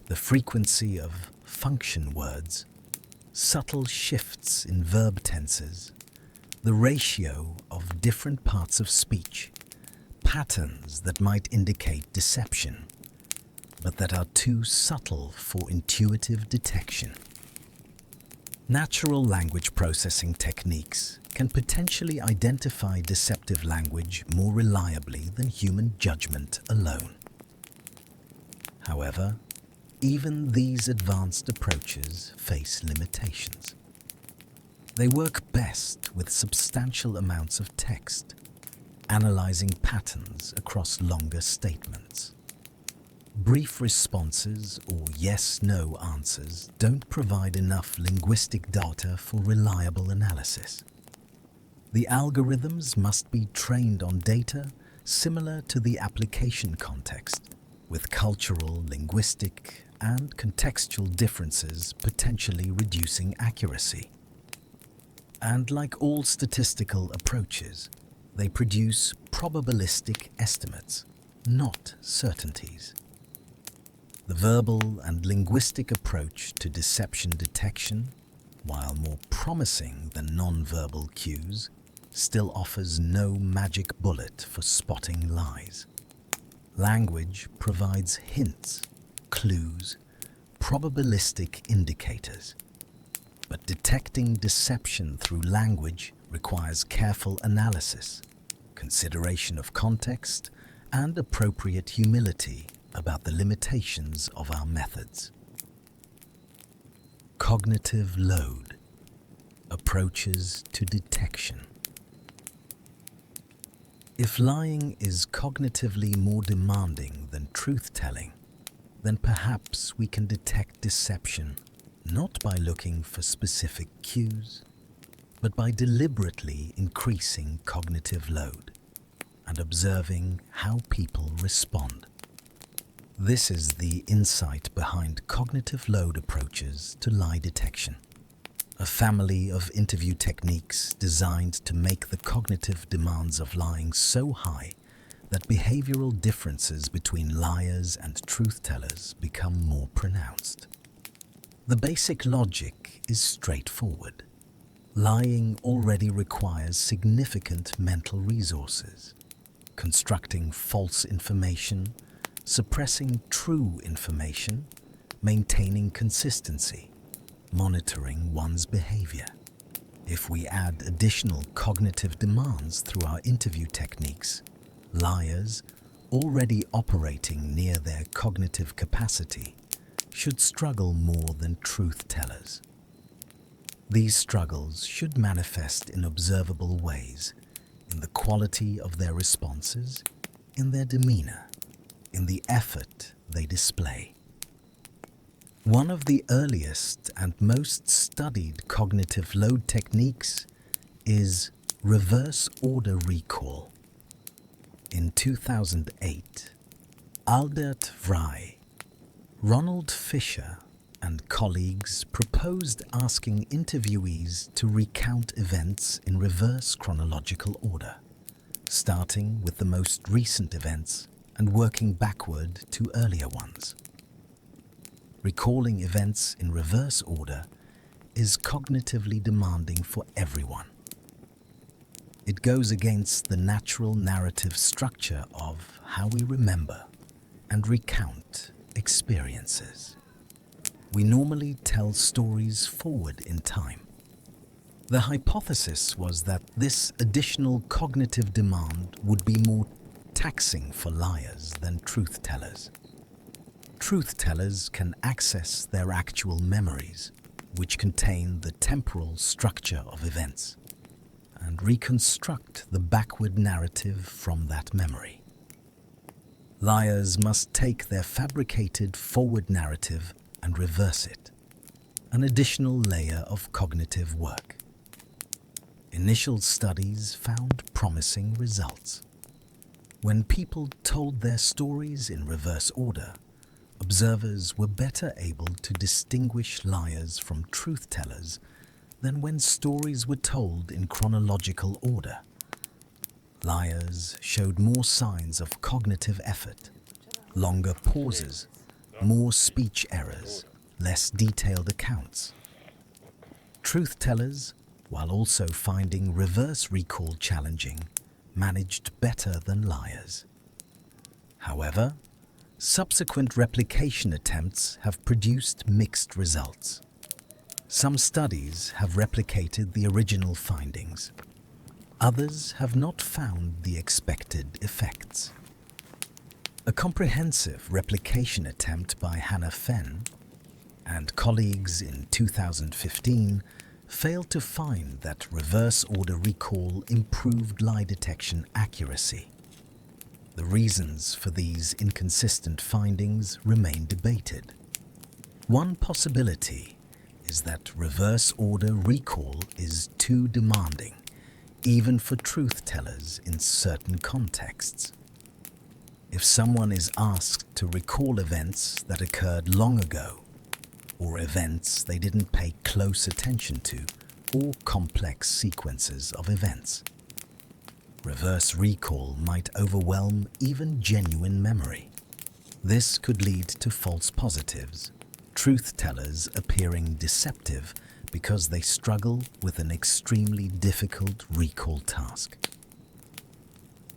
[SPEAKER 1] the frequency of function words, subtle shifts in verb tenses, the ratio of different parts of speech, patterns that might indicate deception, but that are too subtle for intuitive detection. Natural language processing techniques can potentially identify deceptive language more reliably than human judgment alone. However, even these advanced approaches face limitations. They work best with substantial amounts of text, analyzing patterns across longer statements. Brief responses or yes-no answers don't provide enough linguistic data for reliable analysis. The algorithms must be trained on data similar to the application context, with cultural, linguistic, and contextual differences potentially reducing accuracy. And like all statistical approaches, they produce probabilistic estimates, not certainties. The verbal and linguistic approach to deception detection, while more promising than non-verbal cues, still offers no magic bullet for spotting lies. Language provides hints, clues, probabilistic indicators. But detecting deception through language requires careful analysis, consideration of context, and appropriate humility about the limitations of our methods. Cognitive load. Approaches to detection. If lying is cognitively more demanding than truth-telling, then perhaps we can detect deception not by looking for specific cues, but by deliberately increasing cognitive load and observing how people respond. This is the insight behind cognitive load approaches to lie detection, a family of interview techniques designed to make the cognitive demands of lying so high that behavioral differences between liars and truth-tellers become more pronounced. The basic logic is straightforward. Lying already requires significant mental resources. Constructing false information, suppressing true information, maintaining consistency, monitoring one's behavior. If we add additional cognitive demands through our interview techniques, liars, already operating near their cognitive capacity, should struggle more than truth-tellers. These struggles should manifest in observable ways, in the quality of their responses, in their demeanor, in the effort they display. One of the earliest and most studied cognitive load techniques is reverse order recall. In 2008, Albert Vrij, Ronald Fisher, and colleagues proposed asking interviewees to recount events in reverse chronological order, starting with the most recent events and working backward to earlier ones. Recalling events in reverse order is cognitively demanding for everyone. It goes against the natural narrative structure of how we remember and recount experiences. We normally tell stories forward in time. The hypothesis was that this additional cognitive demand would be more taxing for liars than truth-tellers. Truth-tellers can access their actual memories, which contain the temporal structure of events, and reconstruct the backward narrative from that memory. Liars must take their fabricated forward narrative and reverse it, an additional layer of cognitive work. Initial studies found promising results. When people told their stories in reverse order, observers were better able to distinguish liars from truth-tellers than when stories were told in chronological order. Liars showed more signs of cognitive effort, longer pauses, more speech errors, less detailed accounts. Truth-tellers, while also finding reverse recall challenging, managed better than liars. However, subsequent replication attempts have produced mixed results. Some studies have replicated the original findings. Others have not found the expected effects. A comprehensive replication attempt by Hannah Fenn and colleagues in 2015 failed to find that reverse order recall improved lie detection accuracy. The reasons for these inconsistent findings remain debated. One possibility is that reverse order recall is too demanding, even for truth-tellers in certain contexts. If someone is asked to recall events that occurred long ago, or events they didn't pay close attention to, or complex sequences of events, reverse recall might overwhelm even genuine memory. This could lead to false positives, truth-tellers appearing deceptive because they struggle with an extremely difficult recall task.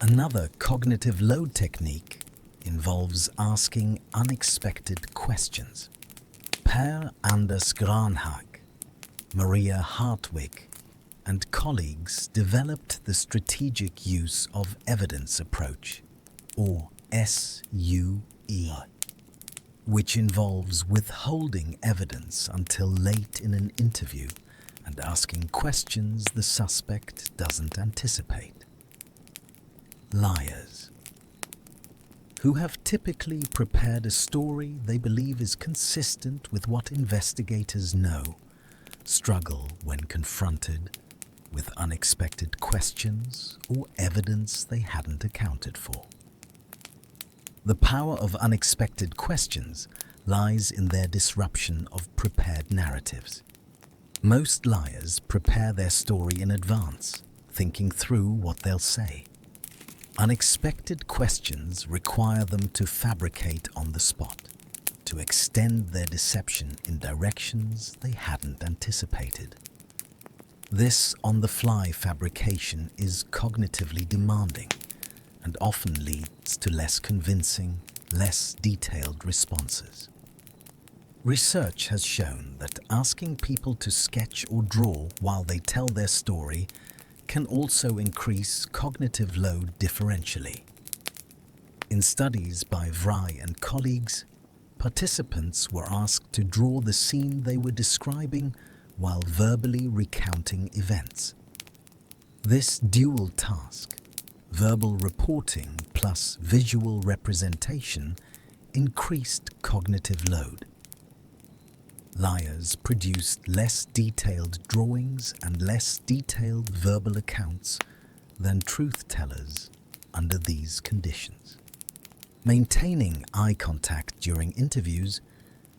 [SPEAKER 1] Another cognitive load technique involves asking unexpected questions. Per Anders Granhag, Maria Hartwig, and colleagues developed the strategic use of evidence approach, or SUE, which involves withholding evidence until late in an interview and asking questions the suspect doesn't anticipate. Liars, who have typically prepared a story they believe is consistent with what investigators know, struggle when confronted with unexpected questions or evidence they hadn't accounted for. The power of unexpected questions lies in their disruption of prepared narratives. Most liars prepare their story in advance, thinking through what they'll say. Unexpected questions require them to fabricate on the spot, to extend their deception in directions they hadn't anticipated. This on-the-fly fabrication is cognitively demanding and often leads to less convincing, less detailed responses. Research has shown that asking people to sketch or draw while they tell their story can also increase cognitive load differentially. In studies by Vrij and colleagues, participants were asked to draw the scene they were describing while verbally recounting events. This dual task, verbal reporting plus visual representation increased cognitive load. Liars produced less detailed drawings and less detailed verbal accounts than truth-tellers under these conditions. Maintaining eye contact during interviews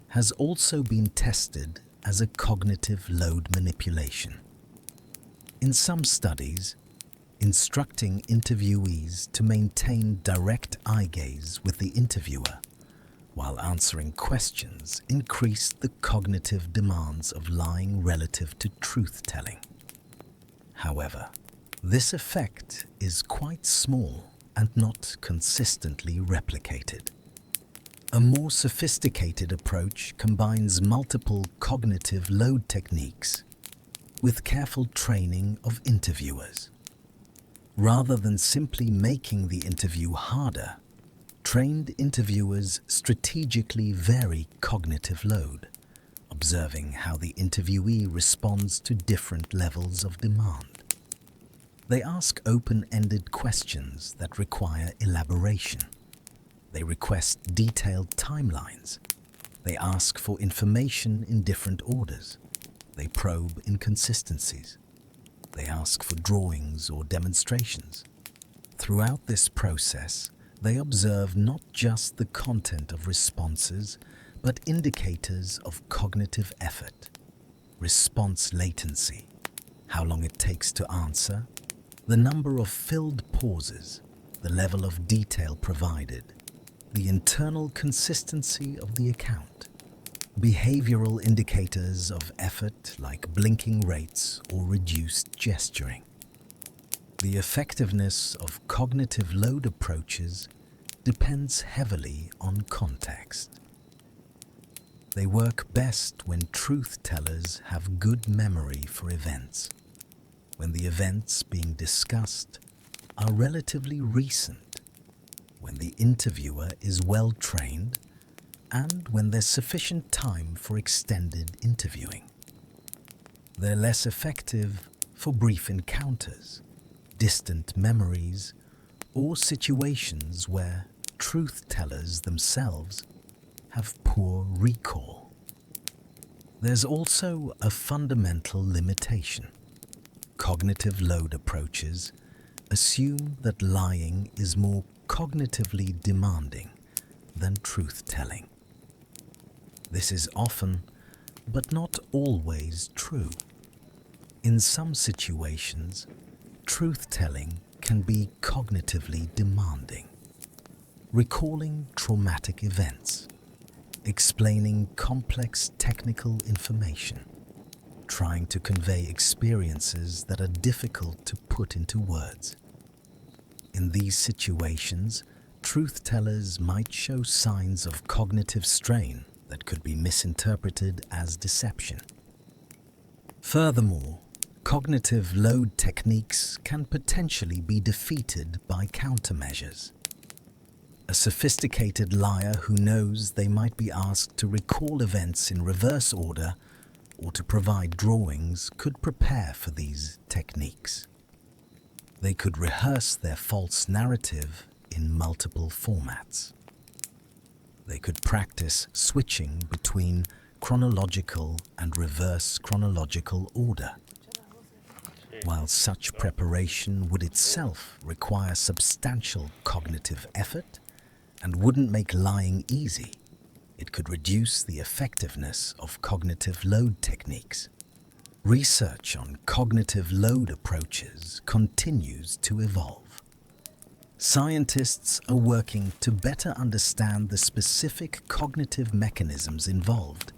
[SPEAKER 1] has also been tested as a cognitive load manipulation. In some studies, instructing interviewees to maintain direct eye gaze with the interviewer while answering questions increased the cognitive demands of lying relative to truth-telling. However, this effect is quite small and not consistently replicated. A more sophisticated approach combines multiple cognitive load techniques with careful training of interviewers. Rather than simply making the interview harder, trained interviewers strategically vary cognitive load, observing how the interviewee responds to different levels of demand. They ask open-ended questions that require elaboration. They request detailed timelines. They ask for information in different orders. They probe inconsistencies. They ask for drawings or demonstrations. Throughout this process, they observe not just the content of responses, but indicators of cognitive effort, response latency, how long it takes to answer, the number of filled pauses, the level of detail provided, the internal consistency of the account, behavioral indicators of effort like blinking rates or reduced gesturing. The effectiveness of cognitive load approaches depends heavily on context. They work best when truth-tellers have good memory for events, when the events being discussed are relatively recent, when the interviewer is well trained, and when there's sufficient time for extended interviewing. They're less effective for brief encounters, distant memories, or situations where truth-tellers themselves have poor recall. There's also a fundamental limitation. Cognitive load approaches assume that lying is more cognitively demanding than truth-telling. This is often, but not always, true. In some situations, truth-telling can be cognitively demanding. Recalling traumatic events, explaining complex technical information, trying to convey experiences that are difficult to put into words. In these situations, truth-tellers might show signs of cognitive strain that could be misinterpreted as deception. Furthermore, cognitive load techniques can potentially be defeated by countermeasures. A sophisticated liar who knows they might be asked to recall events in reverse order or to provide drawings could prepare for these techniques. They could rehearse their false narrative in multiple formats. They could practice switching between chronological and reverse chronological order. While such preparation would itself require substantial cognitive effort and wouldn't make lying easy, it could reduce the effectiveness of cognitive load techniques. Research on cognitive load approaches continues to evolve. Scientists are working to better understand the specific cognitive mechanisms involved,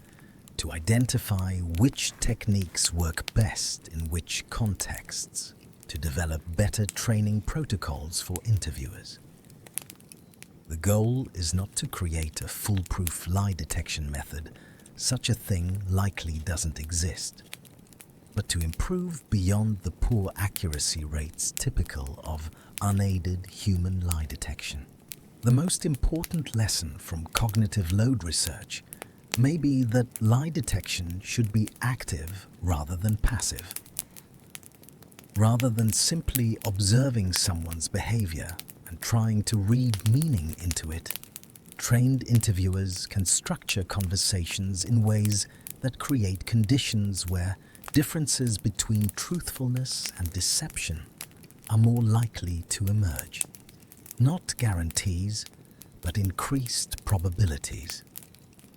[SPEAKER 1] to identify which techniques work best in which contexts, to develop better training protocols for interviewers. The goal is not to create a foolproof lie detection method. Such a thing likely doesn't exist, but to improve beyond the poor accuracy rates typical of unaided human lie detection. The most important lesson from cognitive load research may be that lie detection should be active rather than passive. Rather than simply observing someone's behavior and trying to read meaning into it, trained interviewers can structure conversations in ways that create conditions where differences between truthfulness and deception are more likely to emerge. Not guarantees, but increased probabilities.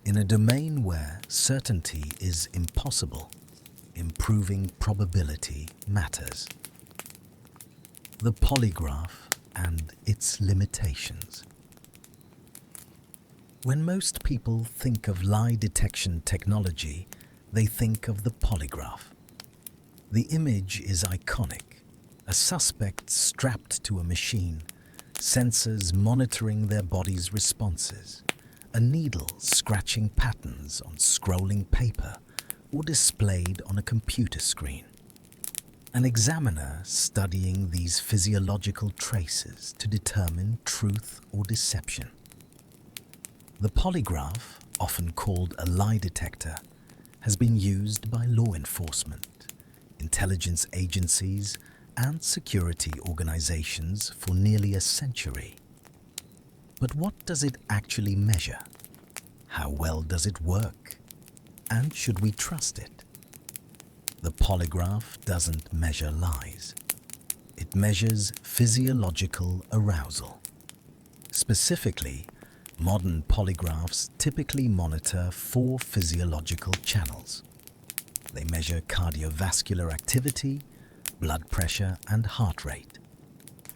[SPEAKER 1] In a domain where certainty is impossible, improving probability matters. The polygraph and its limitations. When most people think of lie detection technology, they think of the polygraph. The image is iconic: a suspect strapped to a machine, sensors monitoring their body's responses, a needle scratching patterns on scrolling paper or displayed on a computer screen. An examiner studying these physiological traces to determine truth or deception. The polygraph, often called a lie detector, has been used by law enforcement, intelligence agencies, and security organizations for nearly a century. But what does it actually measure? How well does it work? And should we trust it? The polygraph doesn't measure lies. It measures physiological arousal. Specifically, modern polygraphs typically monitor 4 physiological channels. They measure cardiovascular activity, blood pressure, and heart rate.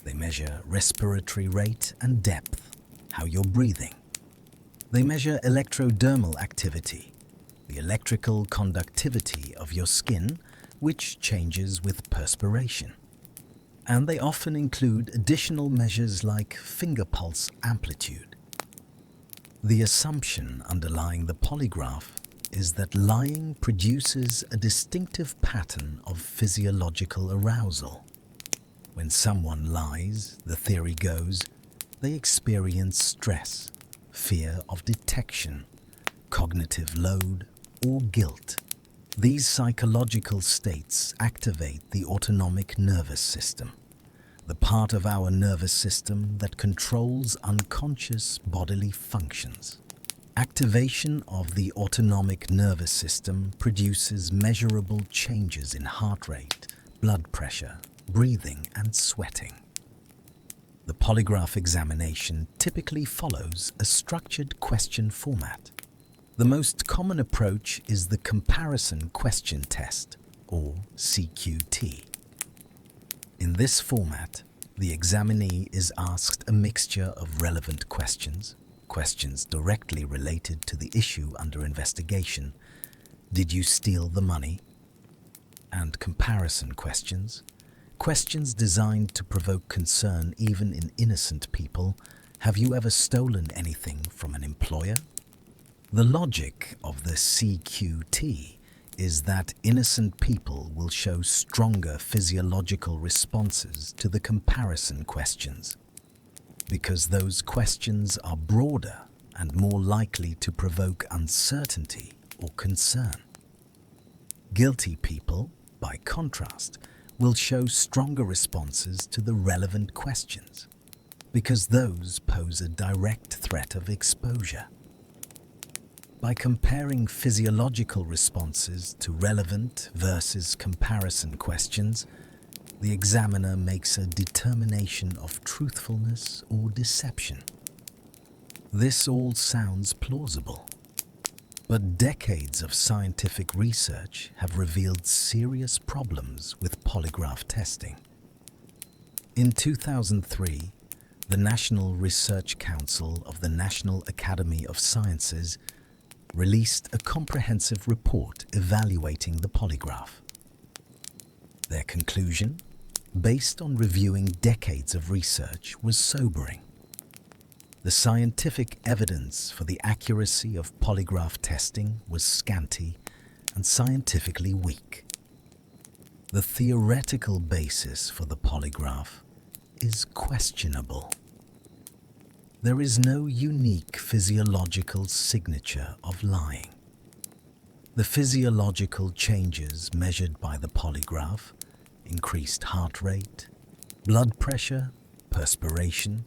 [SPEAKER 1] They measure respiratory rate and depth, how you're breathing. They measure electrodermal activity, the electrical conductivity of your skin, which changes with perspiration. And they often include additional measures like finger pulse amplitude. The assumption underlying the polygraph is that lying produces a distinctive pattern of physiological arousal. When someone lies, the theory goes, they experience stress, fear of detection, cognitive load, or guilt. These psychological states activate the autonomic nervous system, the part of our nervous system that controls unconscious bodily functions. Activation of the autonomic nervous system produces measurable changes in heart rate, blood pressure, breathing, and sweating. The polygraph examination typically follows a structured question format. The most common approach is the comparison question test, or CQT. In this format, the examinee is asked a mixture of relevant questions, questions directly related to the issue under investigation, did you steal the money? And comparison questions, questions designed to provoke concern even in innocent people, have you ever stolen anything from an employer? The logic of the CQT is that innocent people will show stronger physiological responses to the comparison questions, because those questions are broader and more likely to provoke uncertainty or concern. Guilty people, by contrast, will show stronger responses to the relevant questions, because those pose a direct threat of exposure. By comparing physiological responses to relevant versus comparison questions, the examiner makes a determination of truthfulness or deception. This all sounds plausible, but decades of scientific research have revealed serious problems with polygraph testing. In 2003, the National Research Council of the National Academy of Sciences released a comprehensive report evaluating the polygraph. Their conclusion, based on reviewing decades of research, was sobering. The scientific evidence for the accuracy of polygraph testing was scanty and scientifically weak. The theoretical basis for the polygraph is questionable. There is no unique physiological signature of lying. The physiological changes measured by the polygraph, increased heart rate, blood pressure, perspiration.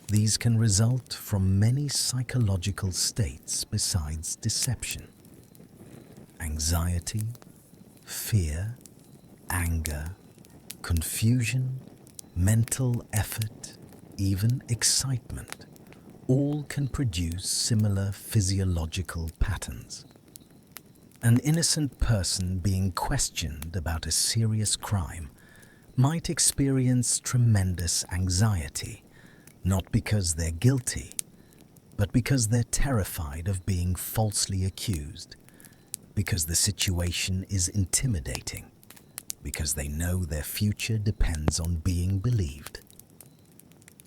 [SPEAKER 1] These can result from many psychological states besides deception: anxiety, fear, anger, confusion, mental effort, even excitement. All can produce similar physiological patterns. An innocent person being questioned about a serious crime might experience tremendous anxiety, not because they're guilty, but because they're terrified of being falsely accused, because the situation is intimidating, because they know their future depends on being believed.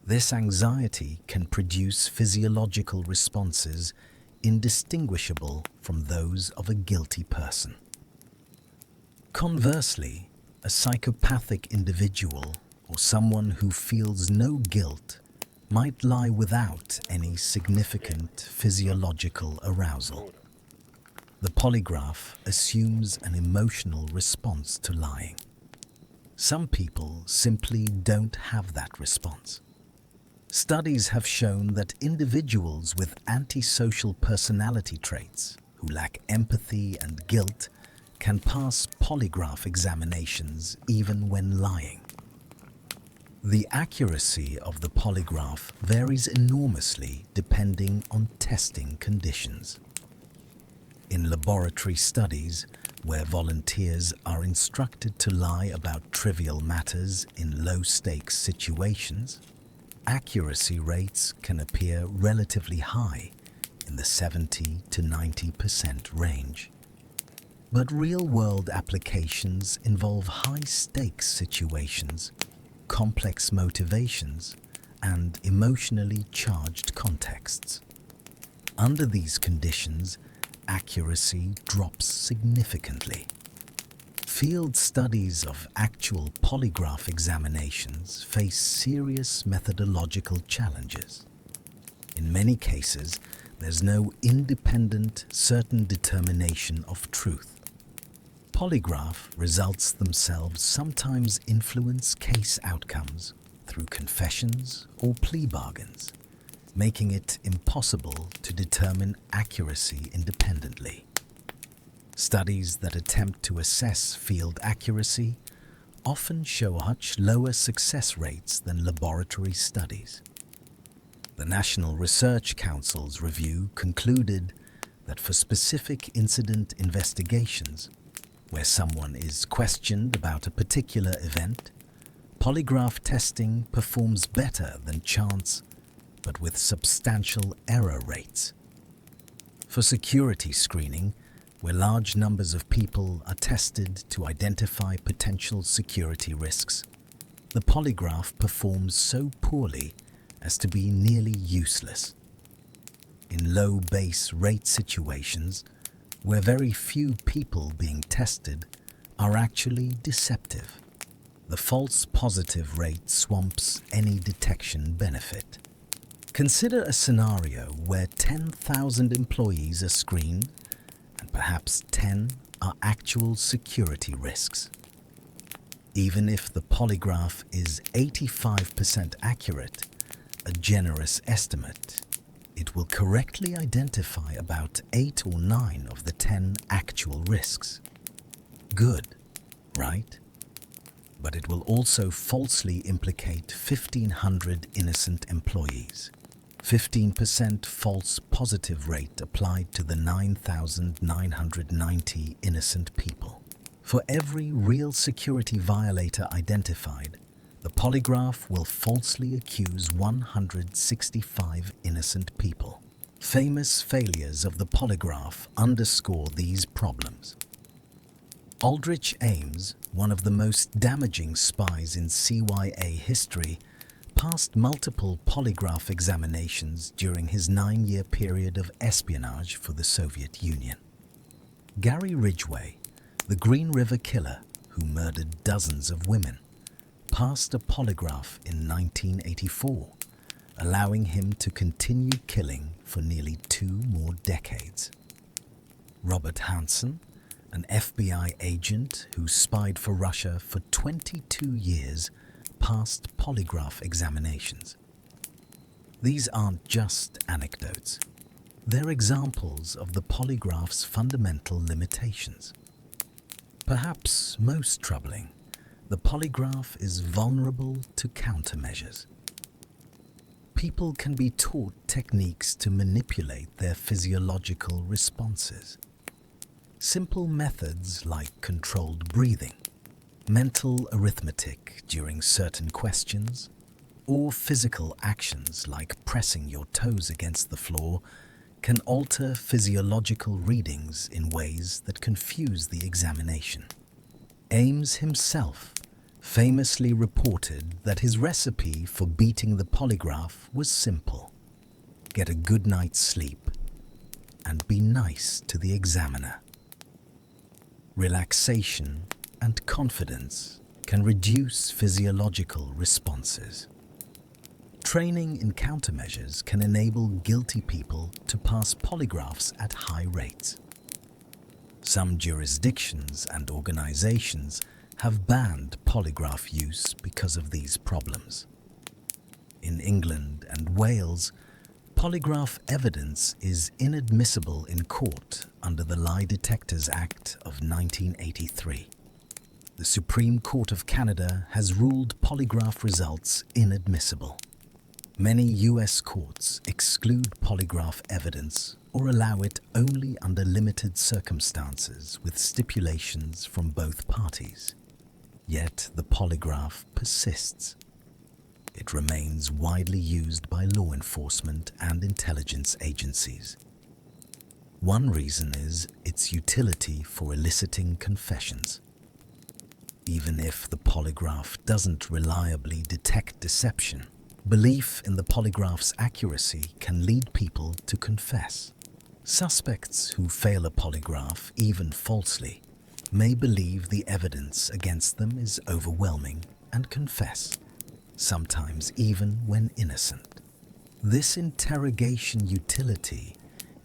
[SPEAKER 1] This anxiety can produce physiological responses indistinguishable from those of a guilty person. Conversely, a psychopathic individual or someone who feels no guilt might lie without any significant physiological arousal. The polygraph assumes an emotional response to lying. Some people simply don't have that response. Studies have shown that individuals with antisocial personality traits who lack empathy and guilt can pass polygraph examinations even when lying. The accuracy of the polygraph varies enormously depending on testing conditions. In laboratory studies, where volunteers are instructed to lie about trivial matters in low-stakes situations, accuracy rates can appear relatively high, in the 70 to 90% range. But real-world applications involve high-stakes situations, complex motivations, and emotionally charged contexts. Under these conditions, accuracy drops significantly. Field studies of actual polygraph examinations face serious methodological challenges. In many cases, there's no independent, certain determination of truth. Polygraph results themselves sometimes influence case outcomes through confessions or plea bargains, making it impossible to determine accuracy independently. Studies that attempt to assess field accuracy often show much lower success rates than laboratory studies. The National Research Council's review concluded that for specific incident investigations, where someone is questioned about a particular event, polygraph testing performs better than chance, but with substantial error rates. For security screening, where large numbers of people are tested to identify potential security risks, the polygraph performs so poorly as to be nearly useless. In low base rate situations, where very few people being tested are actually deceptive, the false positive rate swamps any detection benefit. Consider a scenario where 10,000 employees are screened and perhaps 10 are actual security risks. Even if the polygraph is 85% accurate, a generous estimate, it will correctly identify about 8 or 9 of the 10 actual risks. Good, right? But it will also falsely implicate 1,500 innocent employees. 15% false positive rate applied to the 9,990 innocent people. For every real security violator identified, the polygraph will falsely accuse 165 innocent people. Famous failures of the polygraph underscore these problems. Aldrich Ames, one of the most damaging spies in CIA history, passed multiple polygraph examinations during his 9-year period of espionage for the Soviet Union. Gary Ridgway, the Green River Killer who murdered dozens of women, passed a polygraph in 1984, allowing him to continue killing for nearly 2 more decades. Robert Hansen, an FBI agent who spied for Russia for 22 years, past polygraph examinations. These aren't just anecdotes. They're examples of the polygraph's fundamental limitations. Perhaps most troubling, the polygraph is vulnerable to countermeasures. People can be taught techniques to manipulate their physiological responses. Simple methods like controlled breathing, mental arithmetic during certain questions, or physical actions like pressing your toes against the floor can alter physiological readings in ways that confuse the examination. Ames himself famously reported that his recipe for beating the polygraph was simple: get a good night's sleep and be nice to the examiner. Relaxation and confidence can reduce physiological responses. Training in countermeasures can enable guilty people to pass polygraphs at high rates. Some jurisdictions and organizations have banned polygraph use because of these problems. In England and Wales, polygraph evidence is inadmissible in court under the Lie Detectors Act of 1983. The Supreme Court of Canada has ruled polygraph results inadmissible. Many US courts exclude polygraph evidence or allow it only under limited circumstances with stipulations from both parties. Yet the polygraph persists. It remains widely used by law enforcement and intelligence agencies. One reason is its utility for eliciting confessions. Even if the polygraph doesn't reliably detect deception, belief in the polygraph's accuracy can lead people to confess. Suspects who fail a polygraph, even falsely, may believe the evidence against them is overwhelming and confess, sometimes even when innocent. This interrogation utility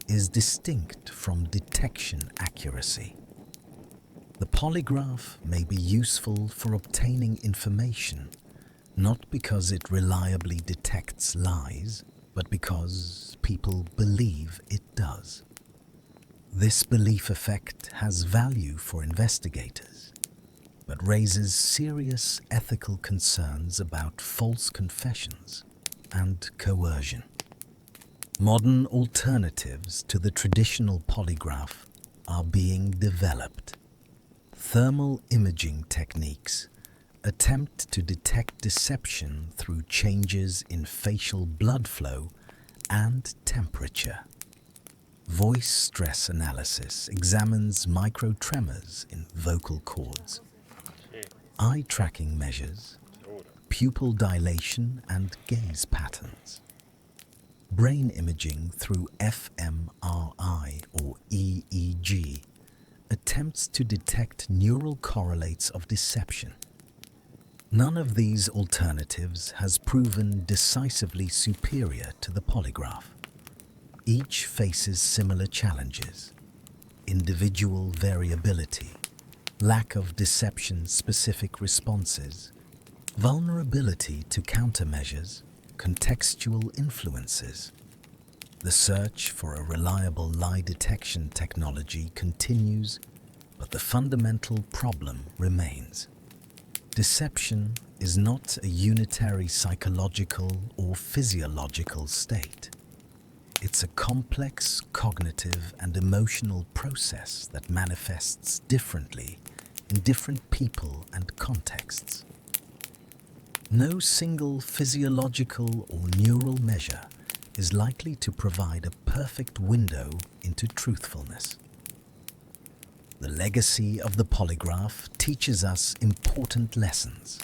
[SPEAKER 1] is distinct from detection accuracy. The polygraph may be useful for obtaining information, not because it reliably detects lies, but because people believe it does. This belief effect has value for investigators, but raises serious ethical concerns about false confessions and coercion. Modern alternatives to the traditional polygraph are being developed. Thermal imaging techniques attempt to detect deception through changes in facial blood flow and temperature. Voice stress analysis examines microtremors in vocal cords. Eye tracking measures pupil dilation and gaze patterns. Brain imaging through fMRI or EEG attempts to detect neural correlates of deception. None of these alternatives has proven decisively superior to the polygraph. Each faces similar challenges: individual variability, lack of deception-specific responses, vulnerability to countermeasures, contextual influences. The search for a reliable lie detection technology continues, but the fundamental problem remains. Deception is not a unitary psychological or physiological state. It's a complex cognitive and emotional process that manifests differently in different people and contexts. No single physiological or neural measure is likely to provide a perfect window into truthfulness. The legacy of the polygraph teaches us important lessons.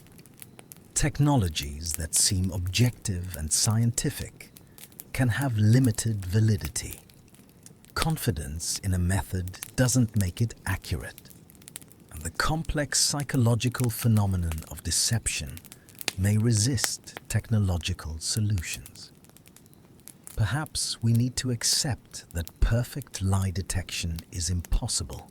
[SPEAKER 1] Technologies that seem objective and scientific can have limited validity. Confidence in a method doesn't make it accurate, and the complex psychological phenomenon of deception may resist technological solutions. Perhaps we need to accept that perfect lie detection is impossible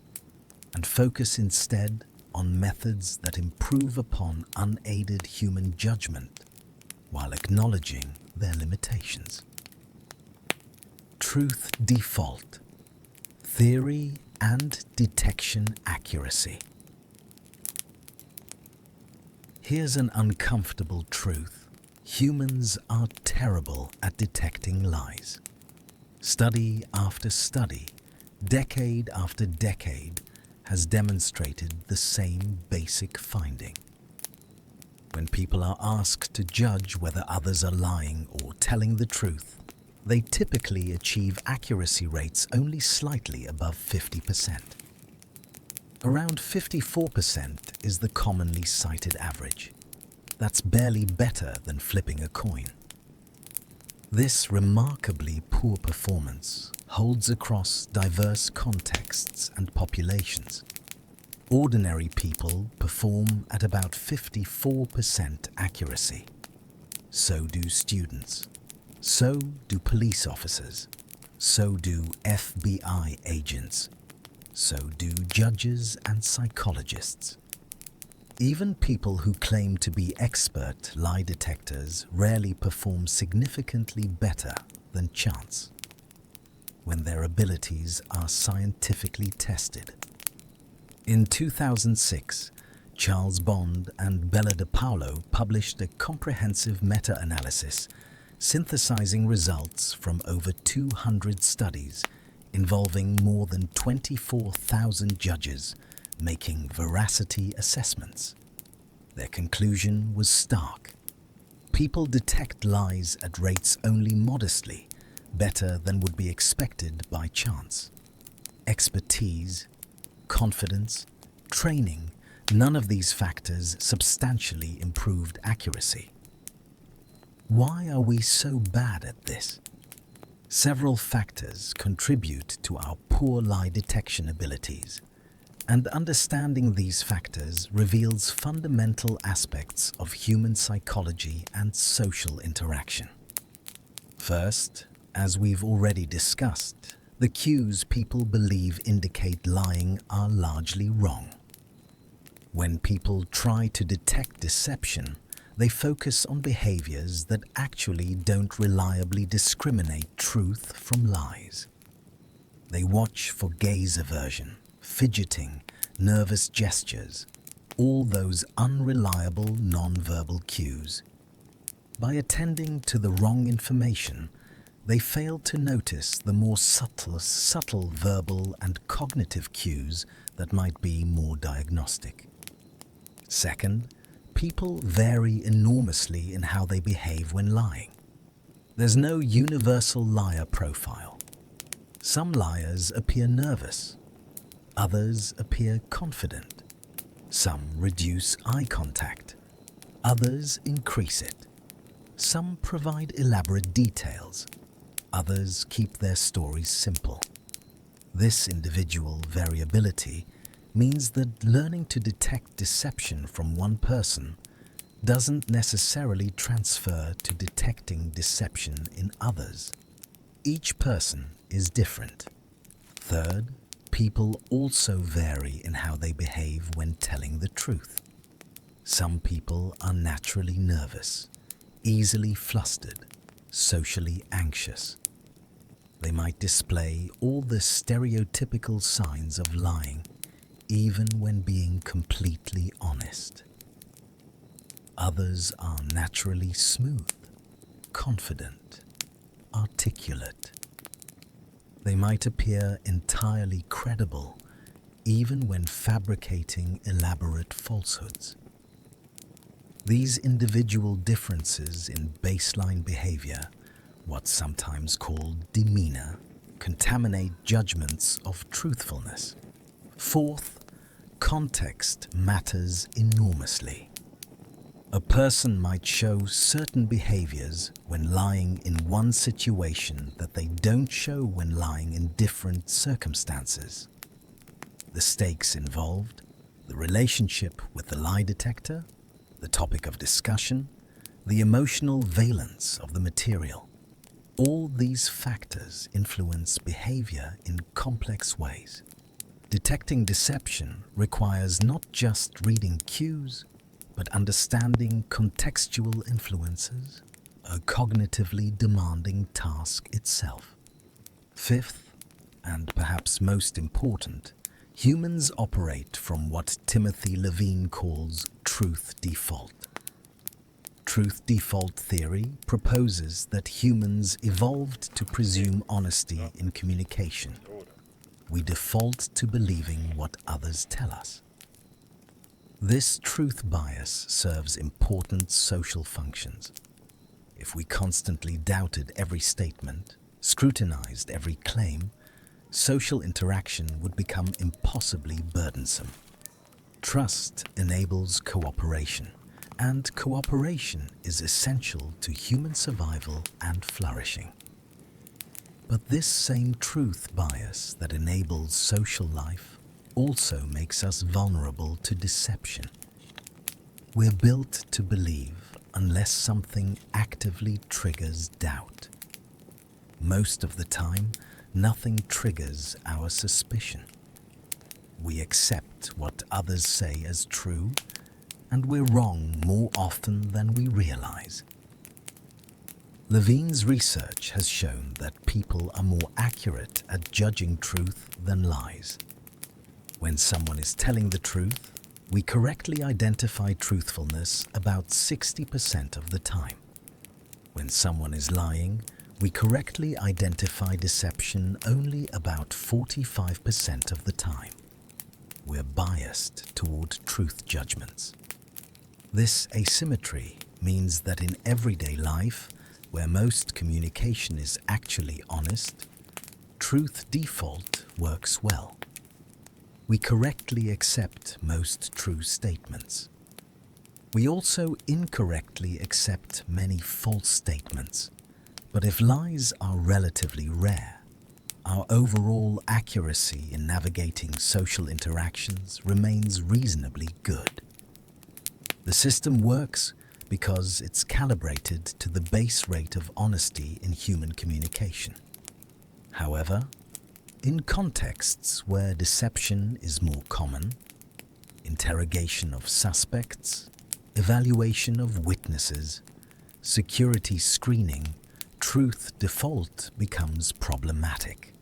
[SPEAKER 1] and focus instead on methods that improve upon unaided human judgment while acknowledging their limitations. Truth default, theory and detection accuracy. Here's an uncomfortable truth. Humans are terrible at detecting lies. Study after study, decade after decade, has demonstrated the same basic finding. When people are asked to judge whether others are lying or telling the truth, they typically achieve accuracy rates only slightly above 50%. Around 54% is the commonly cited average. That's barely better than flipping a coin. This remarkably poor performance holds across diverse contexts and populations. Ordinary people perform at about 54% accuracy. So do students. So do police officers. So do FBI agents. So do judges and psychologists. Even people who claim to be expert lie detectors rarely perform significantly better than chance when their abilities are scientifically tested. In 2006, Charles Bond and Bella DePaulo published a comprehensive meta-analysis synthesizing results from over 200 studies involving more than 24,000 judges making veracity assessments. Their conclusion was stark. People detect lies at rates only modestly better than would be expected by chance. Expertise, confidence, training, none of these factors substantially improved accuracy. Why are we so bad at this? Several factors contribute to our poor lie detection abilities, and understanding these factors reveals fundamental aspects of human psychology and social interaction. First, as we've already discussed, the cues people believe indicate lying are largely wrong. When people try to detect deception, they focus on behaviors that actually don't reliably discriminate truth from lies. They watch for gaze aversion, fidgeting, nervous gestures, all those unreliable non-verbal cues. By attending to the wrong information, they fail to notice the more subtle verbal and cognitive cues that might be more diagnostic. Second, people vary enormously in how they behave when lying. There's no universal liar profile. Some liars appear nervous. Others appear confident. Some reduce eye contact. Others increase it. Some provide elaborate details. Others keep their stories simple. This individual variability means that learning to detect deception from one person doesn't necessarily transfer to detecting deception in others. Each person is different. Third, people also vary in how they behave when telling the truth. Some people are naturally nervous, easily flustered, socially anxious. They might display all the stereotypical signs of lying, even when being completely honest. Others are naturally smooth, confident, articulate. They might appear entirely credible, even when fabricating elaborate falsehoods. These individual differences in baseline behavior, what's sometimes called demeanor, contaminate judgments of truthfulness. Fourth, context matters enormously. A person might show certain behaviors when lying in one situation that they don't show when lying in different circumstances. The stakes involved, the relationship with the lie detector, the topic of discussion, the emotional valence of the material. All these factors influence behavior in complex ways. Detecting deception requires not just reading cues, but understanding contextual influences, a cognitively demanding task itself. Fifth, and perhaps most important, humans operate from what Timothy Levine calls truth default. Truth default theory proposes that humans evolved to presume honesty in communication. We default to believing what others tell us. This truth bias serves important social functions. If we constantly doubted every statement, scrutinized every claim, social interaction would become impossibly burdensome. Trust enables cooperation, and cooperation is essential to human survival and flourishing. But this same truth bias that enables social life also makes us vulnerable to deception. We're built to believe unless something actively triggers doubt. Most of the time, nothing triggers our suspicion. We accept what others say as true, and we're wrong more often than we realize. Levine's research has shown that people are more accurate at judging truth than lies. When someone is telling the truth, we correctly identify truthfulness about 60% of the time. When someone is lying, we correctly identify deception only about 45% of the time. We're biased toward truth judgments. This asymmetry means that in everyday life, where most communication is actually honest, truth default works well. We correctly accept most true statements. We also incorrectly accept many false statements. But if lies are relatively rare, our overall accuracy in navigating social interactions remains reasonably good. The system works because it's calibrated to the base rate of honesty in human communication. However, in contexts where deception is more common, interrogation of suspects, evaluation of witnesses, security screening, truth default becomes problematic.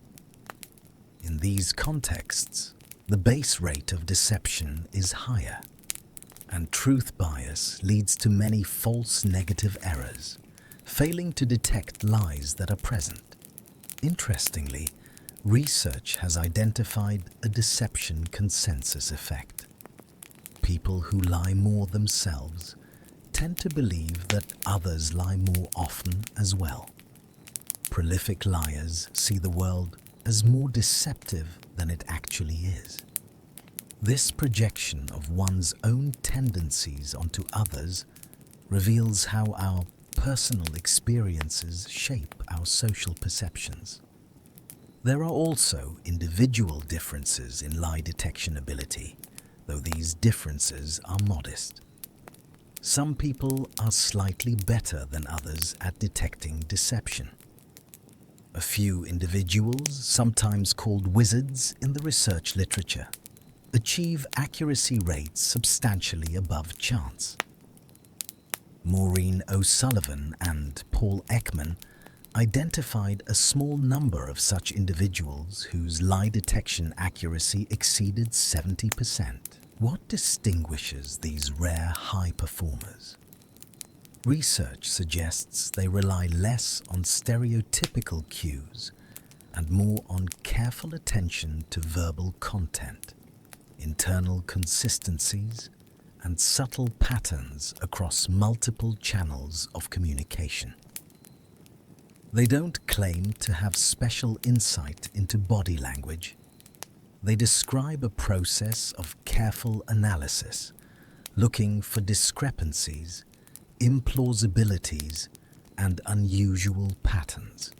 [SPEAKER 1] In these contexts, the base rate of deception is higher, and truth bias leads to many false negative errors, failing to detect lies that are present. Interestingly, research has identified a deception consensus effect. People who lie more themselves tend to believe that others lie more often as well. Prolific liars see the world as more deceptive than it actually is. This projection of one's own tendencies onto others reveals how our personal experiences shape our social perceptions. There are also individual differences in lie detection ability, though these differences are modest. Some people are slightly better than others at detecting deception. A few individuals, sometimes called wizards in the research literature, achieve accuracy rates substantially above chance. Maureen O'Sullivan and Paul Ekman identified a small number of such individuals whose lie detection accuracy exceeded 70%. What distinguishes these rare high performers? Research suggests they rely less on stereotypical cues and more on careful attention to verbal content, internal consistencies, and subtle patterns across multiple channels of communication. They don't claim to have special insight into body language. They describe a process of careful analysis, looking for discrepancies, implausibilities, and unusual patterns.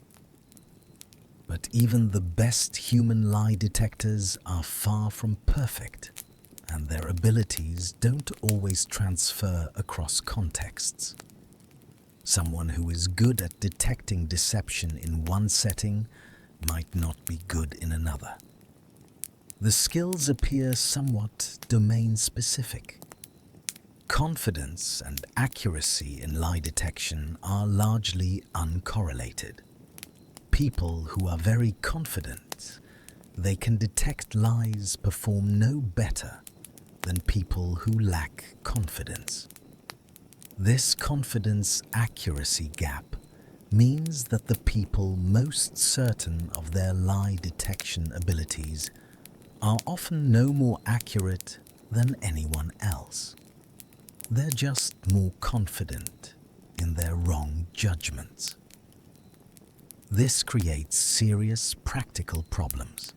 [SPEAKER 1] But even the best human lie detectors are far from perfect, and their abilities don't always transfer across contexts. Someone who is good at detecting deception in one setting might not be good in another. The skills appear somewhat domain-specific. Confidence and accuracy in lie detection are largely uncorrelated. People who are very confident they can detect lies perform no better than people who lack confidence. This confidence-accuracy gap means that the people most certain of their lie detection abilities are often no more accurate than anyone else. They're just more confident in their wrong judgments. This creates serious practical problems.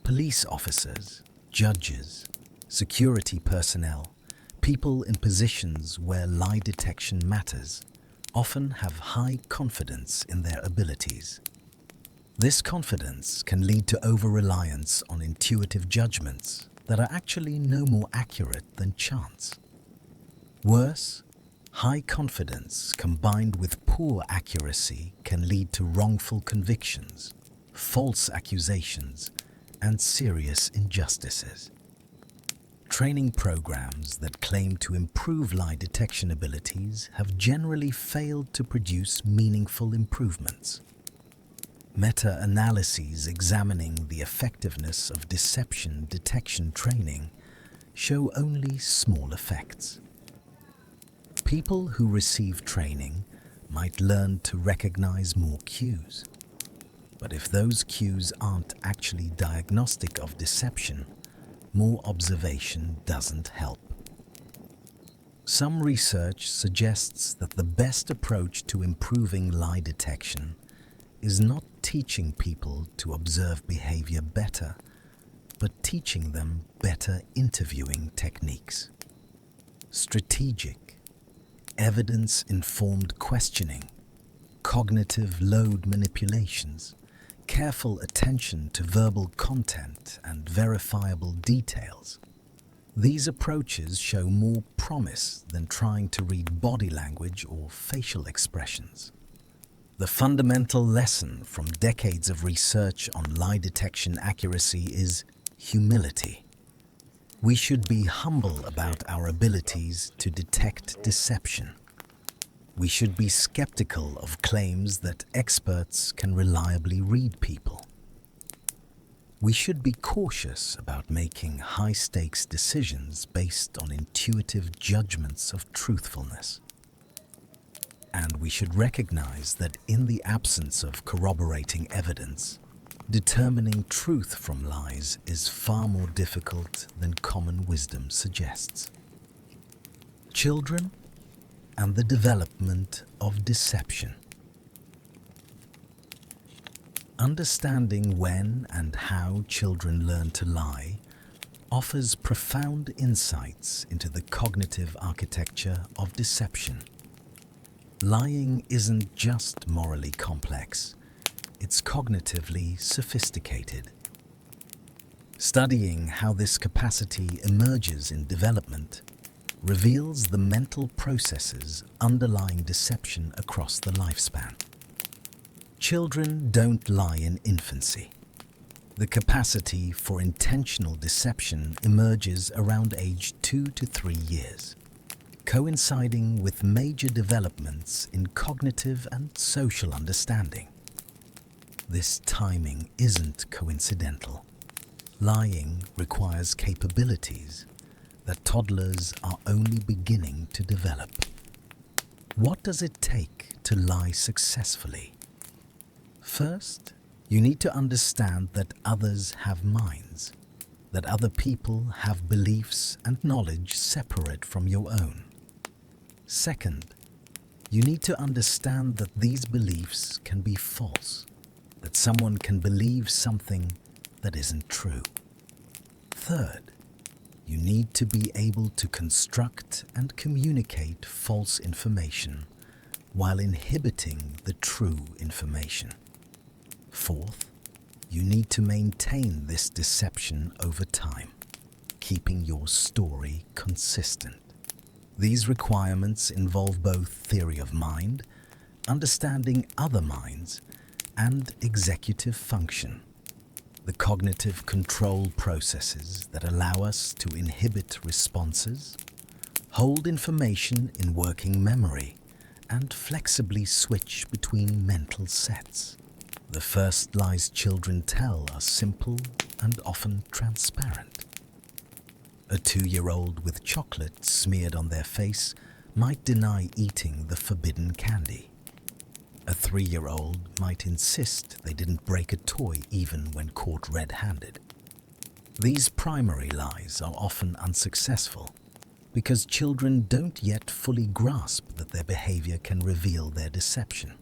[SPEAKER 1] Police officers, judges, security personnel, people in positions where lie detection matters often have high confidence in their abilities. This confidence can lead to over-reliance on intuitive judgments that are actually no more accurate than chance. Worse, high confidence combined with poor accuracy can lead to wrongful convictions, false accusations, and serious injustices. Training programs that claim to improve lie detection abilities have generally failed to produce meaningful improvements. Meta-analyses examining the effectiveness of deception detection training show only small effects. People who receive training might learn to recognize more cues. But if those cues aren't actually diagnostic of deception, more observation doesn't help. Some research suggests that the best approach to improving lie detection is not teaching people to observe behavior better, but teaching them better interviewing techniques. Strategic, evidence-informed questioning, cognitive load manipulations, careful attention to verbal content and verifiable details. These approaches show more promise than trying to read body language or facial expressions. The fundamental lesson from decades of research on lie detection accuracy is humility. We should be humble about our abilities to detect deception. We should be skeptical of claims that experts can reliably read people. We should be cautious about making high-stakes decisions based on intuitive judgments of truthfulness. And we should recognize that in the absence of corroborating evidence, determining truth from lies is far more difficult than common wisdom suggests. Children and the development of deception. Understanding when and how children learn to lie offers profound insights into the cognitive architecture of deception. Lying isn't just morally complex, it's cognitively sophisticated. Studying how this capacity emerges in development reveals the mental processes underlying deception across the lifespan. Children don't lie in infancy. The capacity for intentional deception emerges around age 2 to 3 years, coinciding with major developments in cognitive and social understanding. This timing isn't coincidental. Lying requires capabilities that toddlers are only beginning to develop. What does it take to lie successfully? First, you need to understand that others have minds, that other people have beliefs and knowledge separate from your own. Second, you need to understand that these beliefs can be false, that someone can believe something that isn't true. Third, you need to be able to construct and communicate false information while inhibiting the true information. Fourth, you need to maintain this deception over time, keeping your story consistent. These requirements involve both theory of mind, understanding other minds, and executive function. the cognitive control processes that allow us to inhibit responses, hold information in working memory, and flexibly switch between mental sets. The first lies children tell are simple and often transparent. A 2-year-old with chocolate smeared on their face might deny eating the forbidden candy. A 3-year-old might insist they didn't break a toy even when caught red-handed. These primary lies are often unsuccessful because children don't yet fully grasp that their behavior can reveal their deception.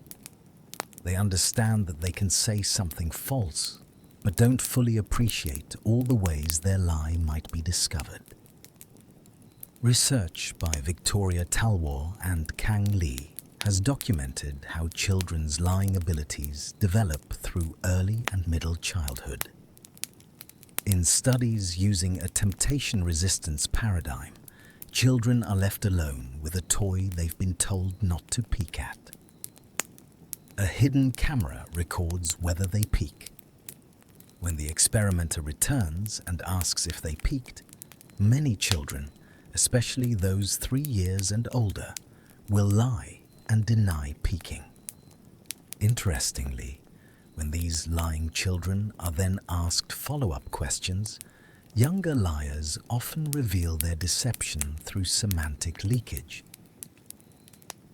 [SPEAKER 1] They understand that they can say something false, but don't fully appreciate all the ways their lie might be discovered. Research by Victoria Talwar and Kang Lee has documented how children's lying abilities develop through early and middle childhood. In studies using a temptation resistance paradigm, children are left alone with a toy they've been told not to peek at. A hidden camera records whether they peek. When the experimenter returns and asks if they peeked, many children, especially those 3 years and older, will lie and deny peeking. Interestingly, when these lying children are then asked follow-up questions, younger liars often reveal their deception through semantic leakage.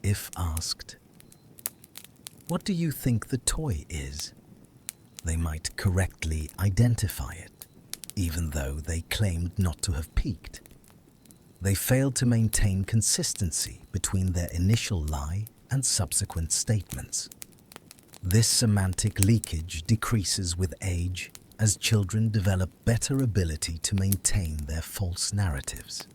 [SPEAKER 1] If asked, "What do you think the toy is?" they might correctly identify it, even though they claimed not to have peeked. They failed to maintain consistency between their initial lie and subsequent statements. This semantic leakage decreases with age as children develop better ability to maintain their false narratives.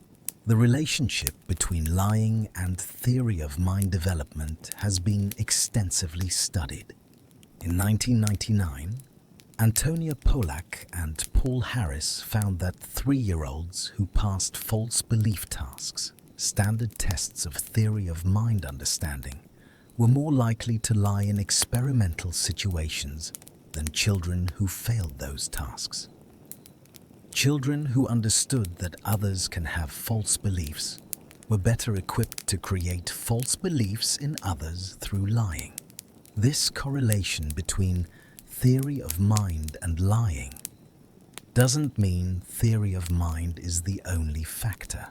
[SPEAKER 1] The relationship between lying and theory of mind development has been extensively studied. In 1999, Antonia Polak and Paul Harris found that 3-year-olds who passed false belief tasks, standard tests of theory of mind understanding, were more likely to lie in experimental situations than children who failed those tasks. Children who understood that others can have false beliefs were better equipped to create false beliefs in others through lying. This correlation between theory of mind and lying doesn't mean theory of mind is the only factor.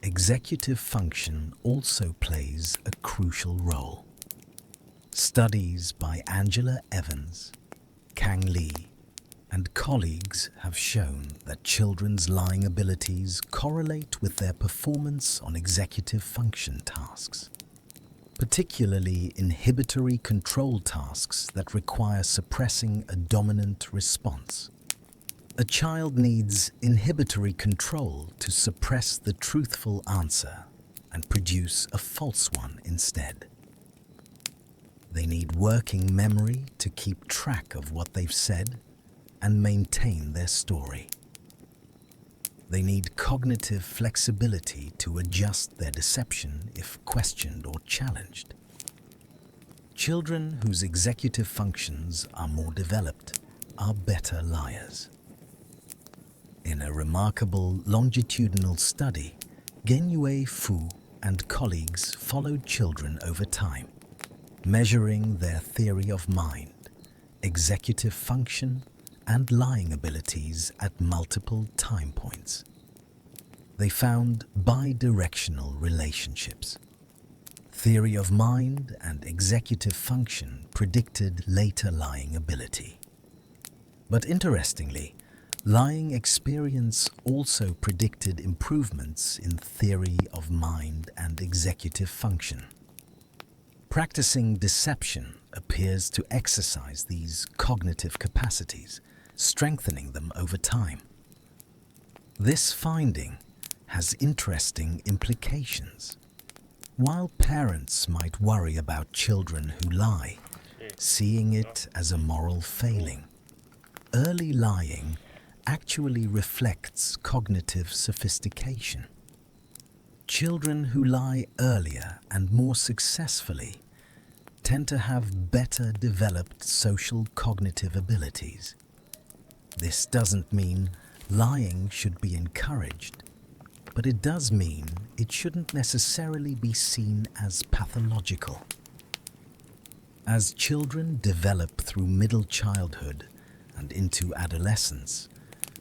[SPEAKER 1] Executive function also plays a crucial role. Studies by Angela Evans, Kang Lee, and colleagues have shown that children's lying abilities correlate with their performance on executive function tasks, particularly inhibitory control tasks that require suppressing a dominant response. A child needs inhibitory control to suppress the truthful answer and produce a false one instead. They need working memory to keep track of what they've said and maintain their story. They need cognitive flexibility to adjust their deception if questioned or challenged. Children whose executive functions are more developed are better liars. In a remarkable longitudinal study, Genyue Fu and colleagues followed children over time, measuring their theory of mind, executive function, and lying abilities at multiple time points. They found bidirectional relationships. Theory of mind and executive function predicted later lying ability. But interestingly, lying experience also predicted improvements in theory of mind and executive function. Practicing deception appears to exercise these cognitive capacities, strengthening them over time. This finding has interesting implications. While parents might worry about children who lie, seeing it as a moral failing, early lying actually reflects cognitive sophistication. Children who lie earlier and more successfully tend to have better developed social cognitive abilities. This doesn't mean lying should be encouraged, but it does mean it shouldn't necessarily be seen as pathological. As children develop through middle childhood and into adolescence,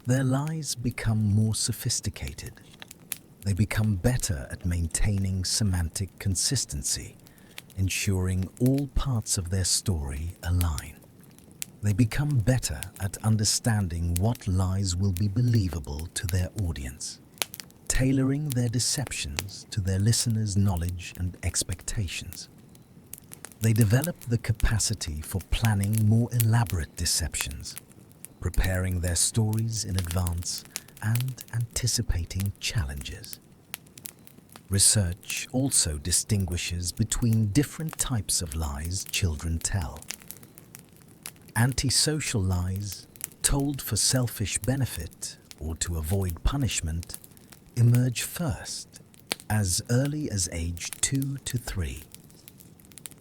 [SPEAKER 1] their lies become more sophisticated. They become better at maintaining semantic consistency, ensuring all parts of their story align. They become better at understanding what lies will be believable to their audience, tailoring their deceptions to their listeners' knowledge and expectations. They develop the capacity for planning more elaborate deceptions, preparing their stories in advance and anticipating challenges. Research also distinguishes between different types of lies children tell. Antisocial lies, told for selfish benefit or to avoid punishment, emerge first, as early as age 2 to 3.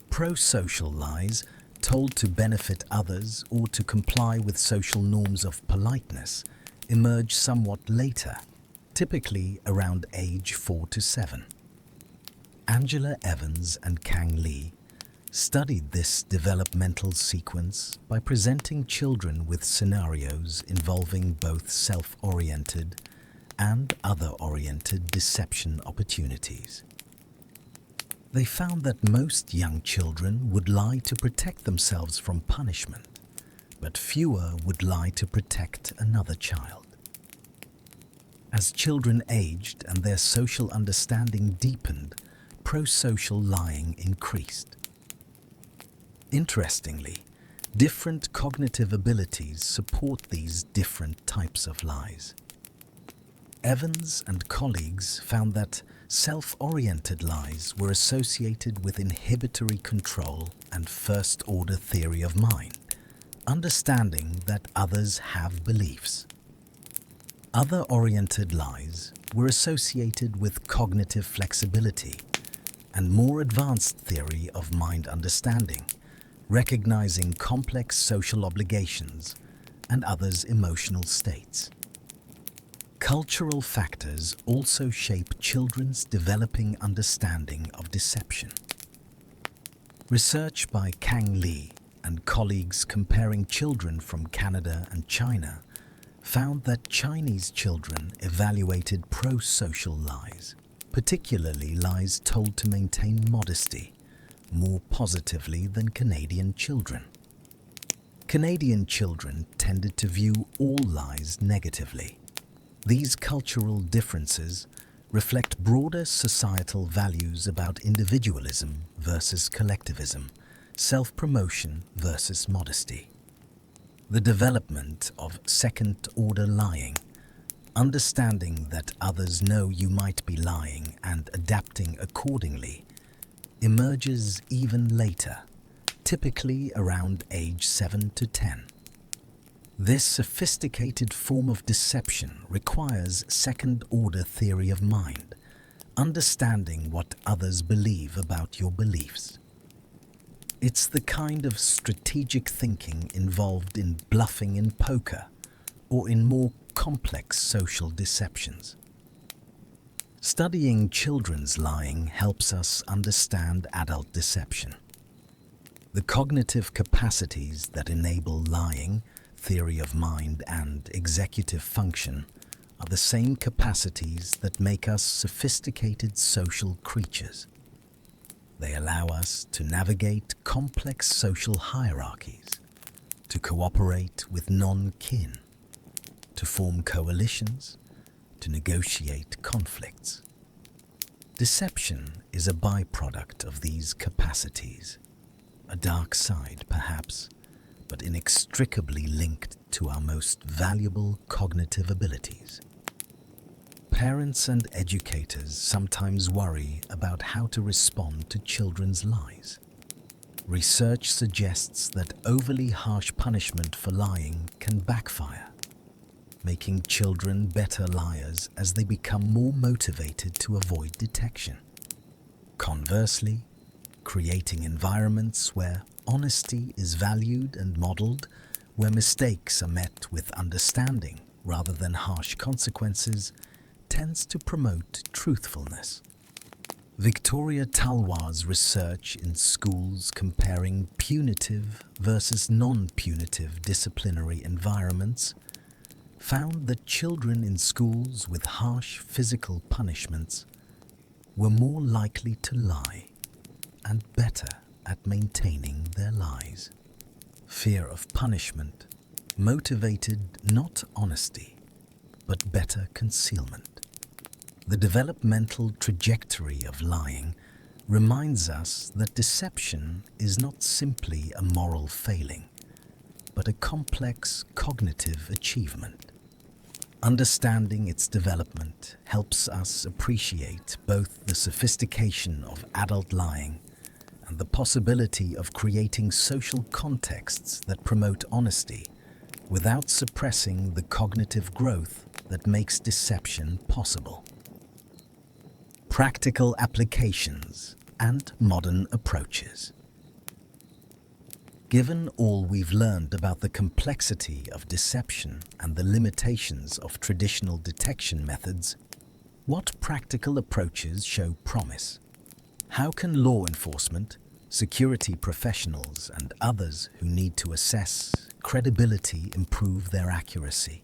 [SPEAKER 1] Pro-social lies, told to benefit others or to comply with social norms of politeness, emerge somewhat later, typically around age 4 to 7. Angela Evans and Kang Lee studied this developmental sequence by presenting children with scenarios involving both self-oriented and other-oriented deception opportunities. They found that most young children would lie to protect themselves from punishment, but fewer would lie to protect another child. As children aged and their social understanding deepened, pro-social lying increased. Interestingly, different cognitive abilities support these different types of lies. Evans and colleagues found that self-oriented lies were associated with inhibitory control and first-order theory of mind, understanding that others have beliefs. Other-oriented lies were associated with cognitive flexibility and more advanced theory of mind understanding, recognizing complex social obligations and others' emotional states. Cultural factors also shape children's developing understanding of deception. Research by Kang Lee and colleagues comparing children from Canada and China found that Chinese children evaluated pro-social lies, particularly lies told to maintain modesty, more positively than Canadian children. Canadian children tended to view all lies negatively. These cultural differences reflect broader societal values about individualism versus collectivism, self-promotion versus modesty. The development of second-order lying, understanding that others know you might be lying and adapting accordingly, emerges even later, typically around age 7 to 10. This sophisticated form of deception requires second-order theory of mind, understanding what others believe about your beliefs. It's the kind of strategic thinking involved in bluffing in poker or in more complex social deceptions. Studying children's lying helps us understand adult deception. The cognitive capacities that enable lying, theory of mind, and executive function are the same capacities that make us sophisticated social creatures. They allow us to navigate complex social hierarchies, to cooperate with non-kin, to form coalitions, to negotiate conflicts. Deception is a byproduct of these capacities, a dark side perhaps, but inextricably linked to our most valuable cognitive abilities. Parents and educators sometimes worry about how to respond to children's lies. Research suggests that overly harsh punishment for lying can backfire, making children better liars as they become more motivated to avoid detection. Conversely, creating environments where honesty is valued and modeled where mistakes are met with understanding rather than harsh consequences, tends to promote truthfulness. Victoria Talwar's research in schools comparing punitive versus non-punitive disciplinary environments found that children in schools with harsh physical punishments were more likely to lie and better at maintaining their lies. Fear of punishment motivated not honesty, but better concealment. The developmental trajectory of lying reminds us that deception is not simply a moral failing, but a complex cognitive achievement. Understanding its development helps us appreciate both the sophistication of adult lying and the possibility of creating social contexts that promote honesty without suppressing the cognitive growth that makes deception possible. Practical applications and modern approaches. Given all we've learned about the complexity of deception and the limitations of traditional detection methods, what practical approaches show promise? How can law enforcement, security professionals, and others who need to assess credibility improve their accuracy?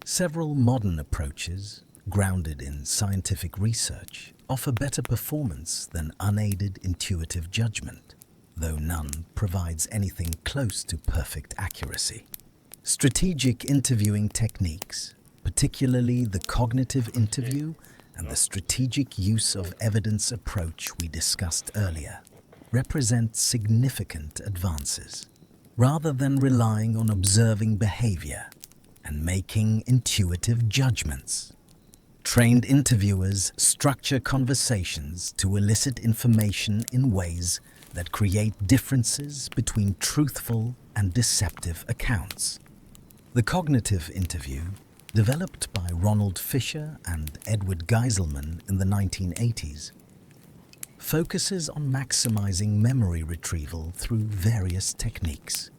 [SPEAKER 1] Several modern approaches, grounded in scientific research, offer better performance than unaided intuitive judgment, though none provides anything close to perfect accuracy. Strategic interviewing techniques, particularly the cognitive interview and the strategic use of evidence approach we discussed earlier, represent significant advances. Rather than relying on observing behavior and making intuitive judgments, trained interviewers structure conversations to elicit information in ways that create differences between truthful and deceptive accounts. The cognitive interview, developed by Ronald Fisher and Edward Geiselman in the 1980s, focuses on maximizing memory retrieval through various techniques.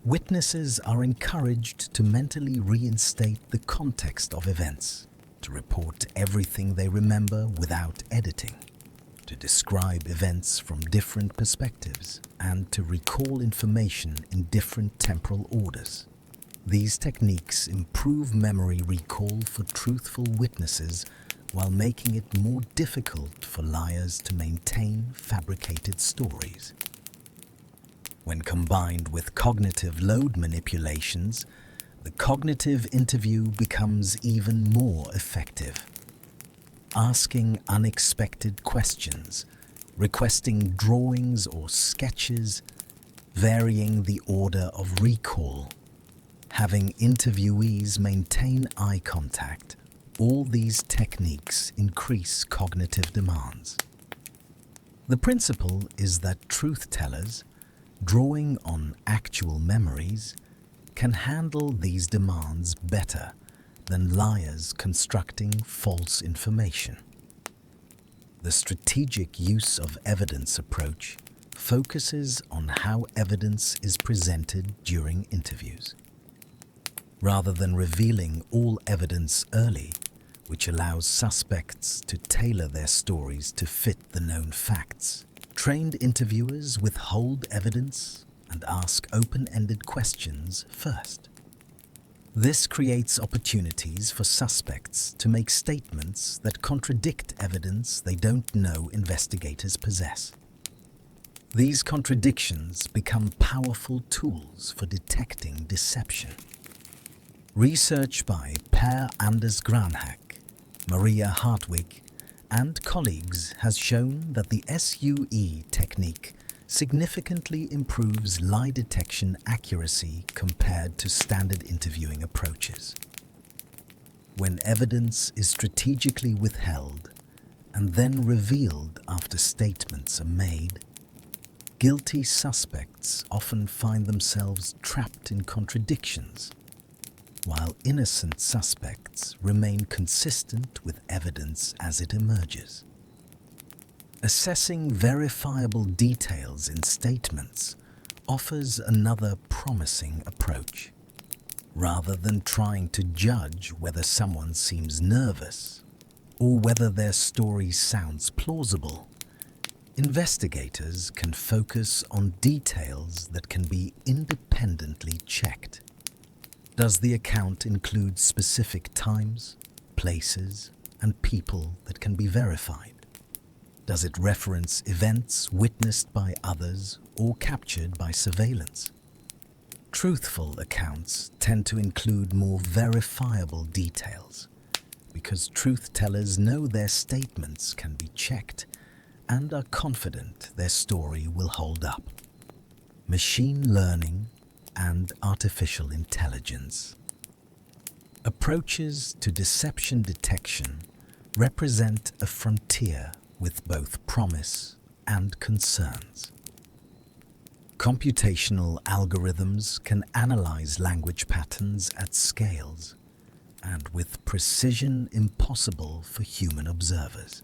[SPEAKER 1] Witnesses are encouraged to mentally reinstate the context of events, to report everything they remember without editing, to describe events from different perspectives, and to recall information in different temporal orders. These techniques improve memory recall for truthful witnesses while making it more difficult for liars to maintain fabricated stories. When combined with cognitive load manipulations, the cognitive interview becomes even more effective. Asking unexpected questions, requesting drawings or sketches, varying the order of recall, having interviewees maintain eye contact, all these techniques increase cognitive demands. The principle is that truth-tellers, drawing on actual memories, can handle these demands better than liars constructing false information. The strategic use of evidence approach focuses on how evidence is presented during interviews. Rather than revealing all evidence early, which allows suspects to tailor their stories to fit the known facts, trained interviewers withhold evidence and ask open-ended questions first. This creates opportunities for suspects to make statements that contradict evidence they don't know investigators possess. These contradictions become powerful tools for detecting deception. Research by Per Anders Granhack, Maria Hartwig, and colleagues has shown that the SUE technique significantly improves lie detection accuracy compared to standard interviewing approaches. When evidence is strategically withheld and then revealed after statements are made, guilty suspects often find themselves trapped in contradictions, while innocent suspects remain consistent with evidence as it emerges. Assessing verifiable details in statements offers another promising approach. Rather than trying to judge whether someone seems nervous or whether their story sounds plausible, investigators can focus on details that can be independently checked. Does the account include specific times, places, and people that can be verified? Does it reference events witnessed by others or captured by surveillance? Truthful accounts tend to include more verifiable details because truth-tellers know their statements can be checked and are confident their story will hold up. Machine learning and artificial intelligence. Approaches to deception detection represent a frontier with both promise and concerns. Computational algorithms can analyze language patterns at scales and with precision impossible for human observers.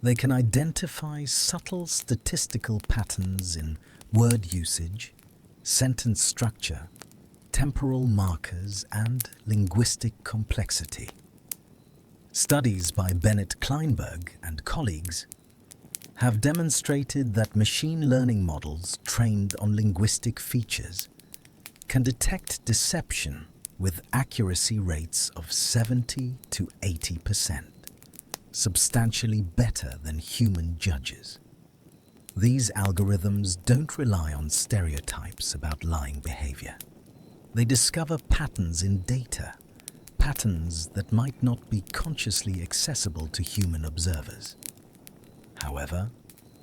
[SPEAKER 1] They can identify subtle statistical patterns in word usage, sentence structure, temporal markers, and linguistic complexity. Studies by Bennett Kleinberg and colleagues have demonstrated that machine learning models trained on linguistic features can detect deception with accuracy rates of 70 to 80%. Substantially better than human judges. These algorithms don't rely on stereotypes about lying behavior. They discover patterns in data, patterns that might not be consciously accessible to human observers. However,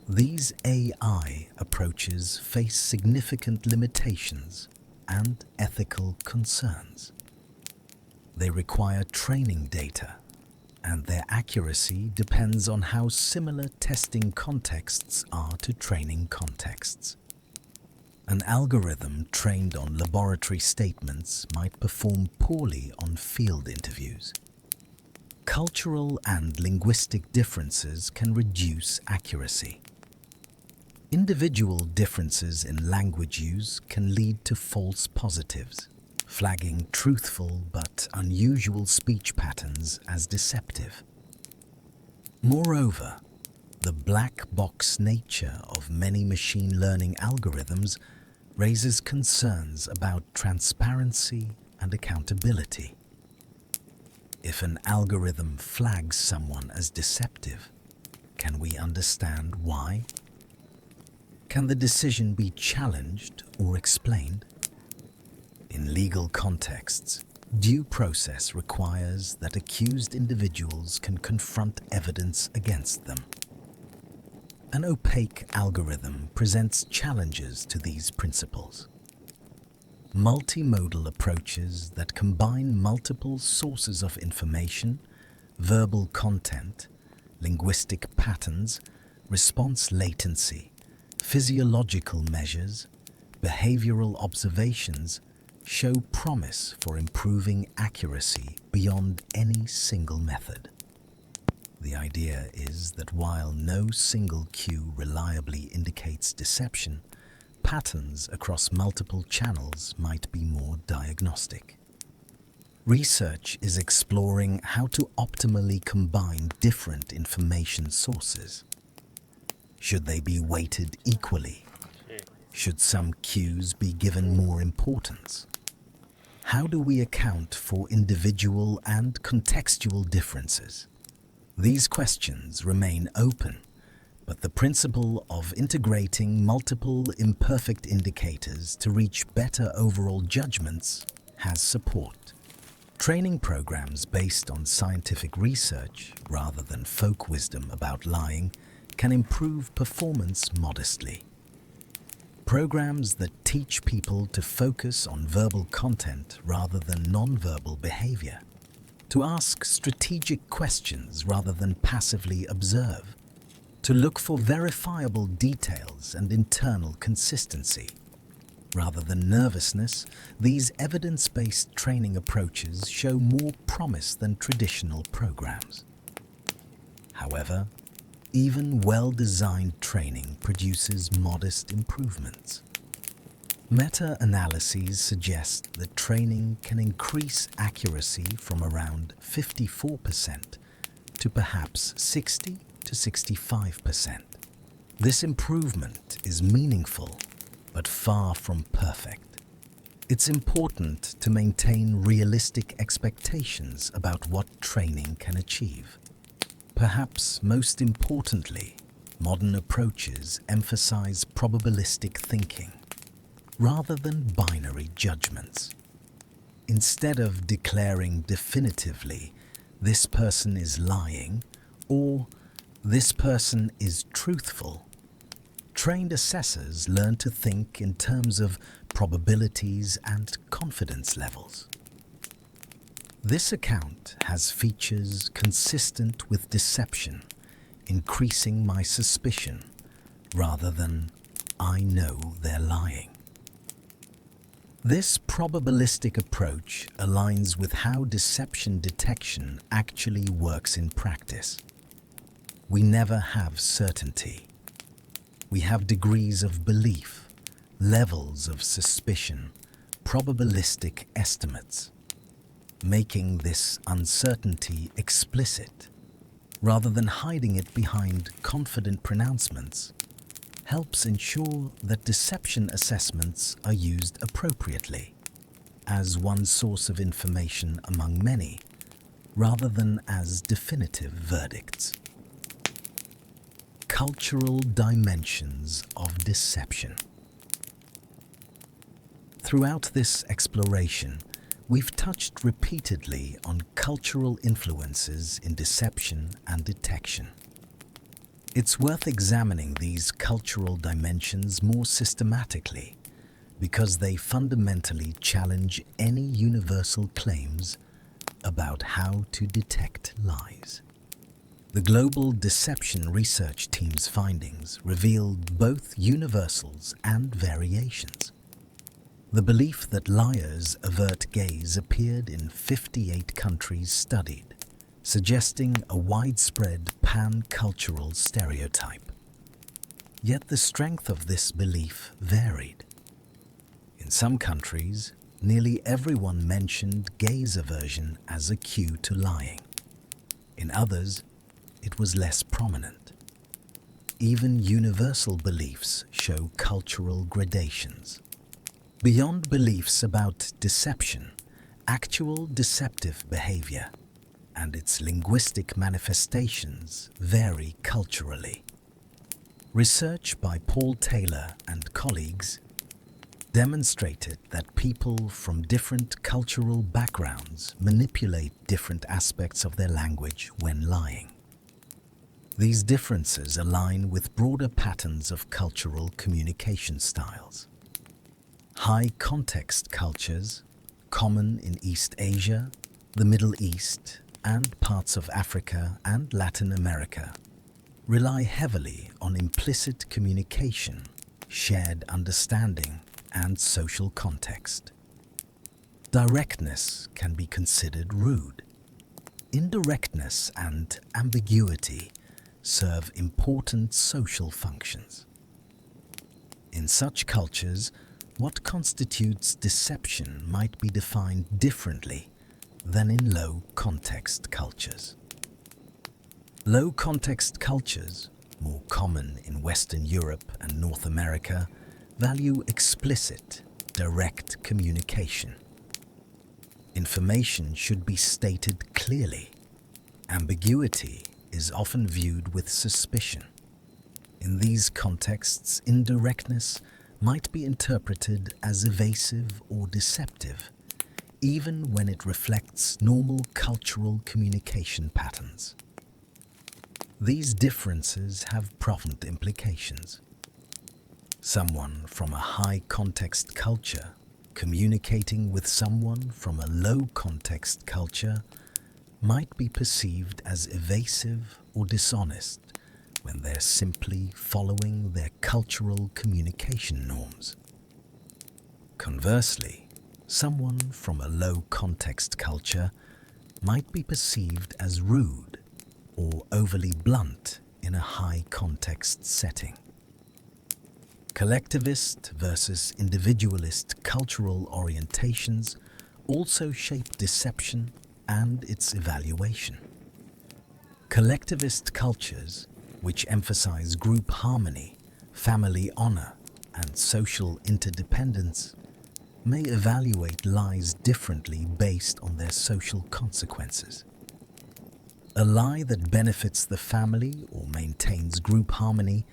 [SPEAKER 1] these AI approaches face significant limitations and ethical concerns. They require training data, and their accuracy depends on how similar testing contexts are to training contexts. An algorithm trained on laboratory statements might perform poorly on field interviews. Cultural and linguistic differences can reduce accuracy. Individual differences in language use can lead to false positives, flagging truthful but unusual speech patterns as deceptive. Moreover, the black box nature of many machine learning algorithms raises concerns about transparency and accountability. If an algorithm flags someone as deceptive, can we understand why? Can the decision be challenged or explained? In legal contexts, due process requires that accused individuals can confront evidence against them. An opaque algorithm presents challenges to these principles. Multimodal approaches that combine multiple sources of information, verbal content, linguistic patterns, response latency, physiological measures, behavioral observations show promise for improving accuracy beyond any single method. The idea is that while no single cue reliably indicates deception, patterns across multiple channels might be more diagnostic. Research is exploring how to optimally combine different information sources. Should they be weighted equally? Should some cues be given more importance? How do we account for individual and contextual differences? These questions remain open, but the principle of integrating multiple imperfect indicators to reach better overall judgments has support. Training programs based on scientific research rather than folk wisdom about lying can improve performance modestly. Programs that teach people to focus on verbal content rather than nonverbal behavior, to ask strategic questions rather than passively observe, to look for verifiable details and internal consistency. Rather than nervousness, these evidence-based training approaches show more promise than traditional programs. However, Even well-designed training produces modest improvements. Meta-analyses suggest that training can increase accuracy from around 54% to perhaps 60 to 65%. This improvement is meaningful, but far from perfect. It's important to maintain realistic expectations about what training can achieve. Perhaps most importantly, modern approaches emphasize probabilistic thinking rather than binary judgments. Instead of declaring definitively, "This person is lying," or "This person is truthful," trained assessors learn to think in terms of probabilities and confidence levels. This account has features consistent with deception, increasing my suspicion, rather than "I know they're lying." This probabilistic approach aligns with how deception detection actually works in practice. We never have certainty. We have degrees of belief, levels of suspicion, probabilistic estimates. Making this uncertainty explicit, rather than hiding it behind confident pronouncements, helps ensure that deception assessments are used appropriately, as one source of information among many, rather than as definitive verdicts. Cultural dimensions of deception. Throughout this exploration, we've touched repeatedly on cultural influences in deception and detection. It's worth examining these cultural dimensions more systematically because they fundamentally challenge any universal claims about how to detect lies. The Global Deception Research Team's findings revealed both universals and variations. The belief that liars avert gaze appeared in 58 countries studied, suggesting a widespread pan-cultural stereotype. Yet the strength of this belief varied. In some countries, nearly everyone mentioned gaze aversion as a cue to lying. In others, it was less prominent. Even universal beliefs show cultural gradations. Beyond beliefs about deception, actual deceptive behavior and its linguistic manifestations vary culturally. Research by Paul Taylor and colleagues demonstrated that people from different cultural backgrounds manipulate different aspects of their language when lying. These differences align with broader patterns of cultural communication styles. High-context cultures, common in East Asia, the Middle East, and parts of Africa and Latin America, rely heavily on implicit communication, shared understanding, and social context. Directness can be considered rude. Indirectness and ambiguity serve important social functions. In such cultures, what constitutes deception might be defined differently than in low-context cultures. Low-context cultures, more common in Western Europe and North America, value explicit, direct communication. Information should be stated clearly. Ambiguity is often viewed with suspicion. In these contexts, indirectness might be interpreted as evasive or deceptive, even when it reflects normal cultural communication patterns. These differences have profound implications. Someone from a high-context culture communicating with someone from a low-context culture might be perceived as evasive or dishonest when they're simply following their cultural communication norms. Conversely, someone from a low-context culture might be perceived as rude or overly blunt in a high-context setting. Collectivist versus individualist cultural orientations also shape deception and its evaluation. Collectivist cultures, which emphasize group harmony, family honor, and social interdependence, may evaluate lies differently based on their social consequences. A lie that benefits the family or maintains group harmony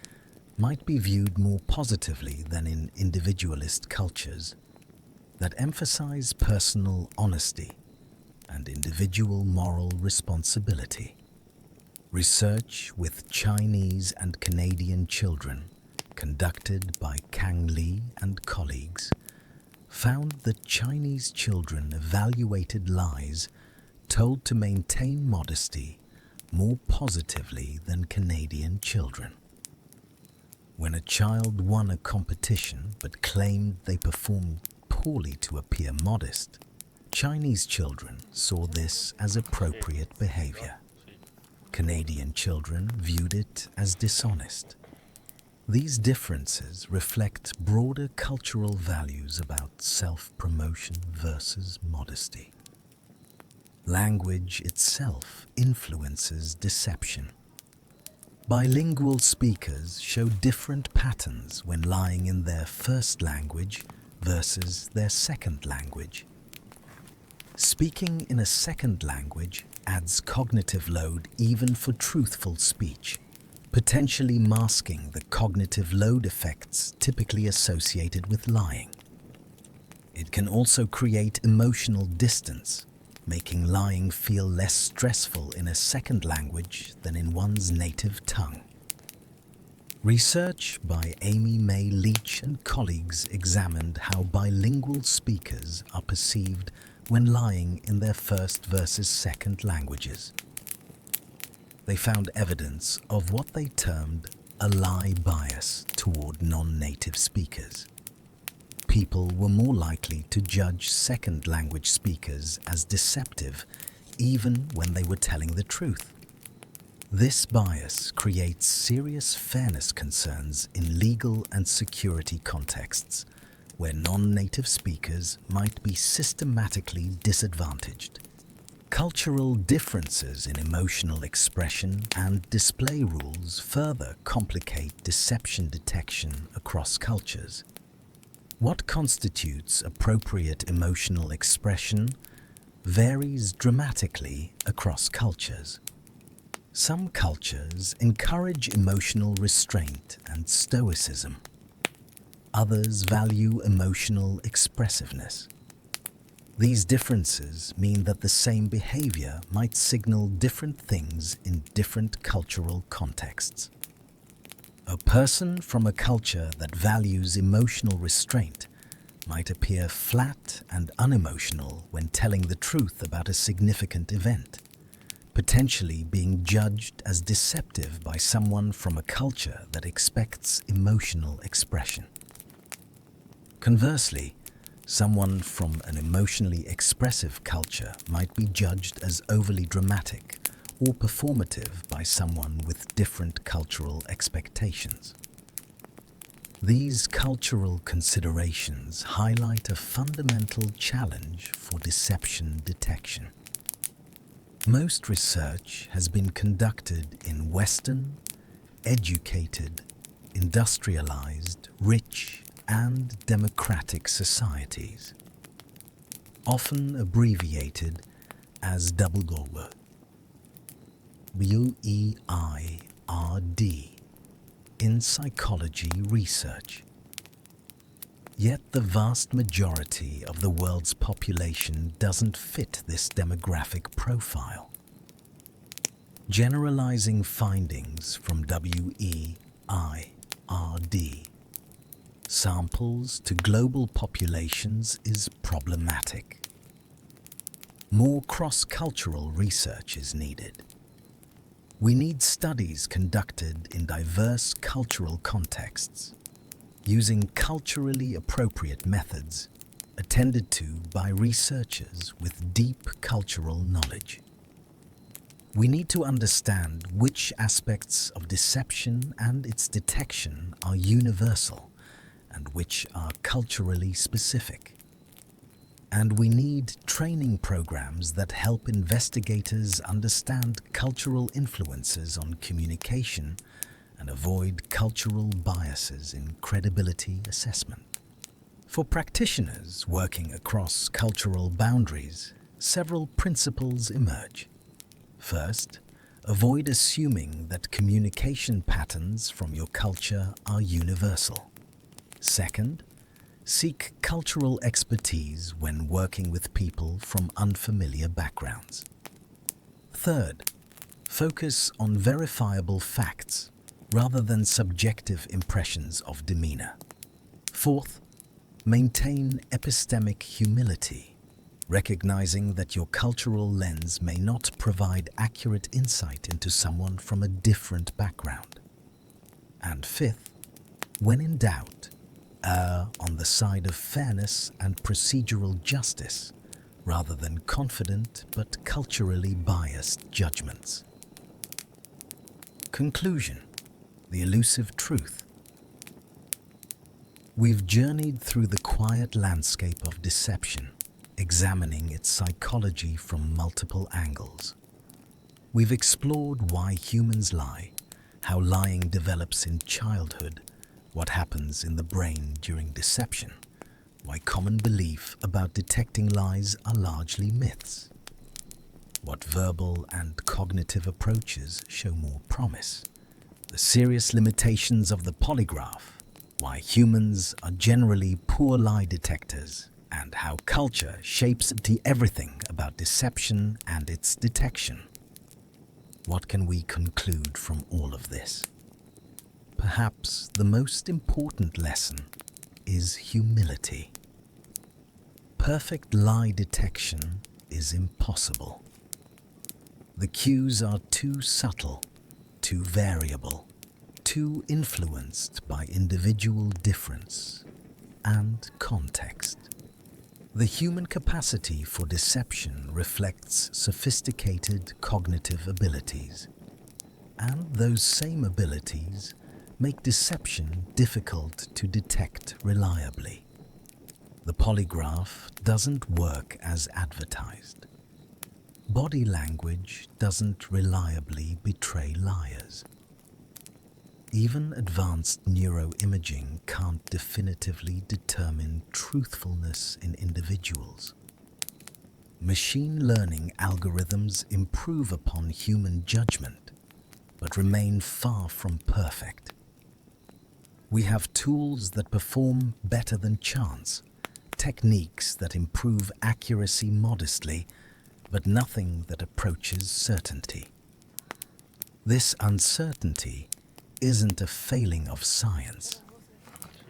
[SPEAKER 1] might be viewed more positively than in individualist cultures that emphasize personal honesty and individual moral responsibility. Research with Chinese and Canadian children, conducted by Kang Li and colleagues, found that Chinese children evaluated lies told to maintain modesty more positively than Canadian children. When a child won a competition but claimed they performed poorly to appear modest, Chinese children saw this as appropriate behavior. Canadian children viewed it as dishonest. These differences reflect broader cultural values about self-promotion versus modesty. Language itself influences deception. Bilingual speakers show different patterns when lying in their first language versus their second language. Speaking in a second language adds cognitive load even for truthful speech, potentially masking the cognitive load effects typically associated with lying. It can also create emotional distance, making lying feel less stressful in a second language than in one's native tongue. Research by Amy May Leach and colleagues examined how bilingual speakers are perceived when lying in their first versus second languages. They found evidence of what they termed a lie bias toward non-native speakers. People were more likely to judge second language speakers as deceptive even when they were telling the truth. This bias creates serious fairness concerns in legal and security contexts, where non-native speakers might be systematically disadvantaged. Cultural differences in emotional expression and display rules further complicate deception detection across cultures. What constitutes appropriate emotional expression varies dramatically across cultures. Some cultures encourage emotional restraint and stoicism. Others value emotional expressiveness. These differences mean that the same behavior might signal different things in different cultural contexts. A person from a culture that values emotional restraint might appear flat and unemotional when telling the truth about a significant event, potentially being judged as deceptive by someone from a culture that expects emotional expression. Conversely, someone from an emotionally expressive culture might be judged as overly dramatic or performative by someone with different cultural expectations. These cultural considerations highlight a fundamental challenge for deception detection. Most research has been conducted in Western, educated, industrialized, rich, and democratic societies, often abbreviated as WEIRD, WEIRD, in psychology research. Yet the vast majority of the world's population doesn't fit this demographic profile. Generalizing findings from WEIRD samples to global populations is problematic. More cross-cultural research is needed. We need studies conducted in diverse cultural contexts, using culturally appropriate methods, attended to by researchers with deep cultural knowledge. We need to understand which aspects of deception and its detection are universal and which are culturally specific. And we need training programs that help investigators understand cultural influences on communication and avoid cultural biases in credibility assessment. For practitioners working across cultural boundaries, several principles emerge. First, avoid assuming that communication patterns from your culture are universal. Second, seek cultural expertise when working with people from unfamiliar backgrounds. Third, focus on verifiable facts rather than subjective impressions of demeanor. Fourth, maintain epistemic humility, recognizing that your cultural lens may not provide accurate insight into someone from a different background. And fifth, when in doubt, err on the side of fairness and procedural justice rather than confident but culturally biased judgments. Conclusion: the elusive truth. We've journeyed through the quiet landscape of deception, examining its psychology from multiple angles. We've explored why humans lie, how lying develops in childhood, what happens in the brain during deception, why common belief about detecting lies are largely myths, what verbal and cognitive approaches show more promise, the serious limitations of the polygraph, why humans are generally poor lie detectors, and how culture shapes everything about deception and its detection. What can we conclude from all of this? Perhaps the most important lesson is humility. Perfect lie detection is impossible. The cues are too subtle, too variable, too influenced by individual difference and context. The human capacity for deception reflects sophisticated cognitive abilities, and those same abilities make deception difficult to detect reliably. The polygraph doesn't work as advertised. Body language doesn't reliably betray liars. Even advanced neuroimaging can't definitively determine truthfulness in individuals. Machine learning algorithms improve upon human judgment, but remain far from perfect. We have tools that perform better than chance, techniques that improve accuracy modestly, but nothing that approaches certainty. This uncertainty isn't a failing of science.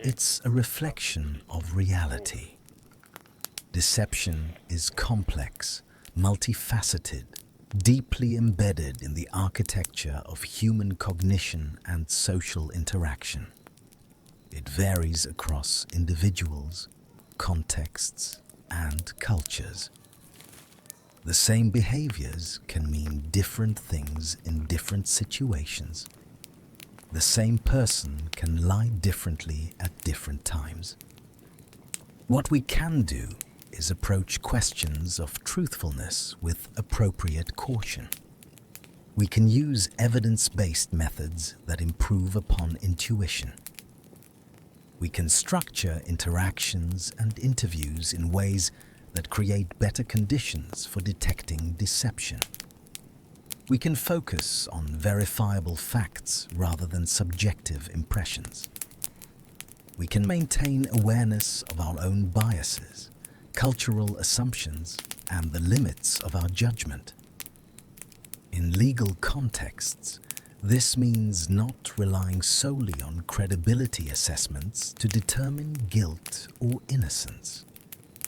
[SPEAKER 1] It's a reflection of reality. Deception is complex, multifaceted, deeply embedded in the architecture of human cognition and social interaction. It varies across individuals, contexts, and cultures. The same behaviors can mean different things in different situations. The same person can lie differently at different times. What we can do is approach questions of truthfulness with appropriate caution. We can use evidence-based methods that improve upon intuition. We can structure interactions and interviews in ways that create better conditions for detecting deception. We can focus on verifiable facts rather than subjective impressions. We can maintain awareness of our own biases, cultural assumptions, and the limits of our judgment. In legal contexts, this means not relying solely on credibility assessments to determine guilt or innocence.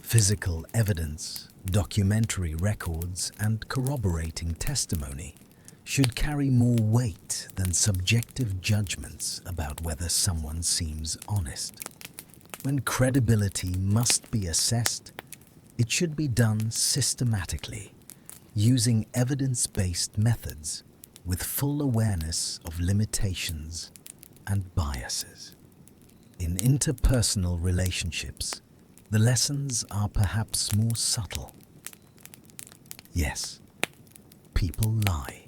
[SPEAKER 1] Physical evidence, documentary records, and corroborating testimony should carry more weight than subjective judgments about whether someone seems honest. When credibility must be assessed, it should be done systematically, using evidence-based methods with full awareness of limitations and biases. In interpersonal relationships, the lessons are perhaps more subtle. Yes, people lie.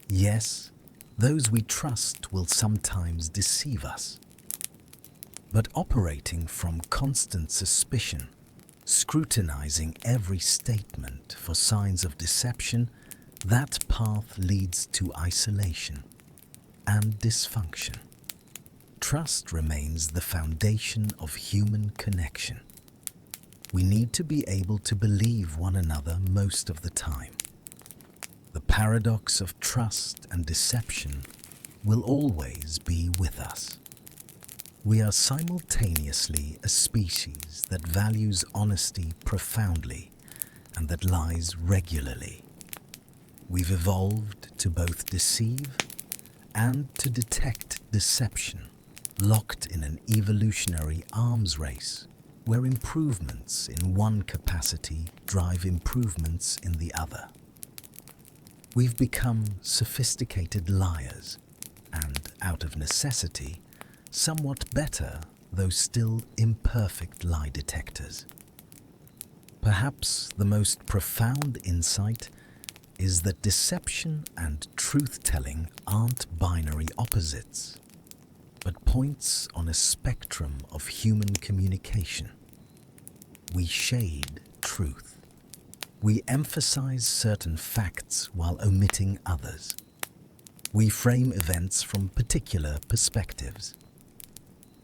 [SPEAKER 1] Yes, those we trust will sometimes deceive us. But operating from constant suspicion, scrutinizing every statement for signs of deception, that path leads to isolation and dysfunction. Trust remains the foundation of human connection. We need to be able to believe one another most of the time. The paradox of trust and deception will always be with us. We are simultaneously a species that values honesty profoundly and that lies regularly. We've evolved to both deceive and to detect deception, locked in an evolutionary arms race where improvements in one capacity drive improvements in the other. We've become sophisticated liars and, out of necessity, somewhat better, though still imperfect lie detectors. Perhaps the most profound insight is that deception and truth-telling aren't binary opposites, but points on a spectrum of human communication. We shade truth. We emphasize certain facts while omitting others. We frame events from particular perspectives.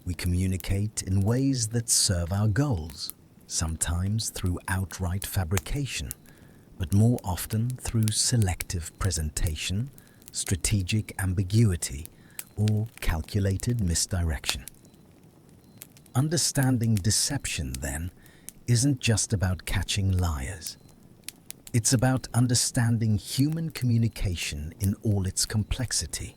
[SPEAKER 1] We communicate in ways that serve our goals, sometimes through outright fabrication, but more often through selective presentation, strategic ambiguity, or calculated misdirection. Understanding deception, then, isn't just about catching liars. It's about understanding human communication in all its complexity.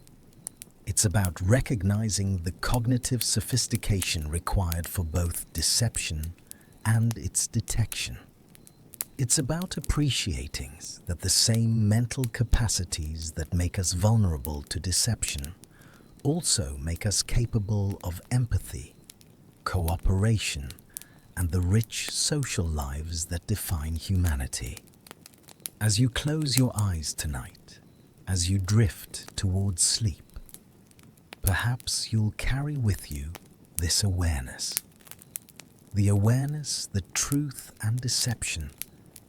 [SPEAKER 1] It's about recognizing the cognitive sophistication required for both deception and its detection. It's about appreciating that the same mental capacities that make us vulnerable to deception also make us capable of empathy, cooperation, and the rich social lives that define humanity. As you close your eyes tonight, as you drift towards sleep, perhaps you'll carry with you this awareness. The awareness that truth and deception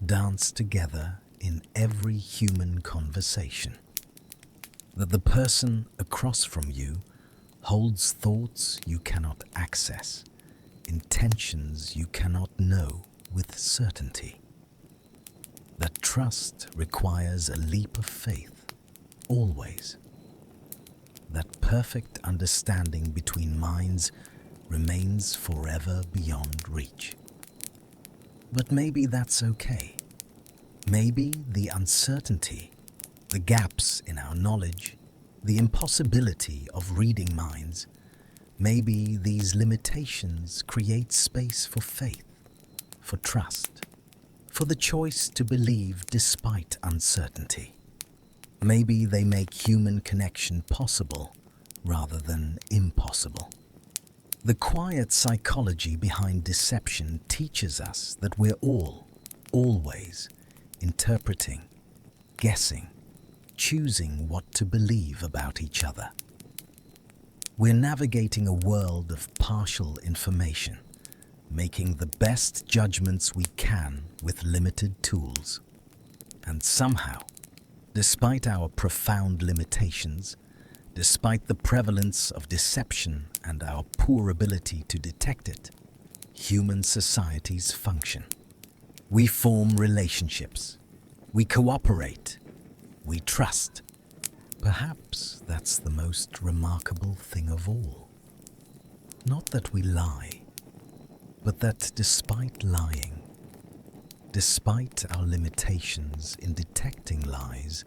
[SPEAKER 1] dance together in every human conversation. That the person across from you holds thoughts you cannot access, intentions you cannot know with certainty. That trust requires a leap of faith, always. That perfect understanding between minds remains forever beyond reach. But maybe that's okay. Maybe the uncertainty, the gaps in our knowledge, the impossibility of reading minds, maybe these limitations create space for faith, for trust, for the choice to believe despite uncertainty. Maybe they make human connection possible rather than impossible. The quiet psychology behind deception teaches us that we're all, always, interpreting, guessing, choosing what to believe about each other. We're navigating a world of partial information, making the best judgments we can with limited tools. And somehow, despite our profound limitations, despite the prevalence of deception and our poor ability to detect it, human societies function. We form relationships. We cooperate. We trust. Perhaps that's the most remarkable thing of all. Not that we lie, but that despite lying, despite our limitations in detecting lies,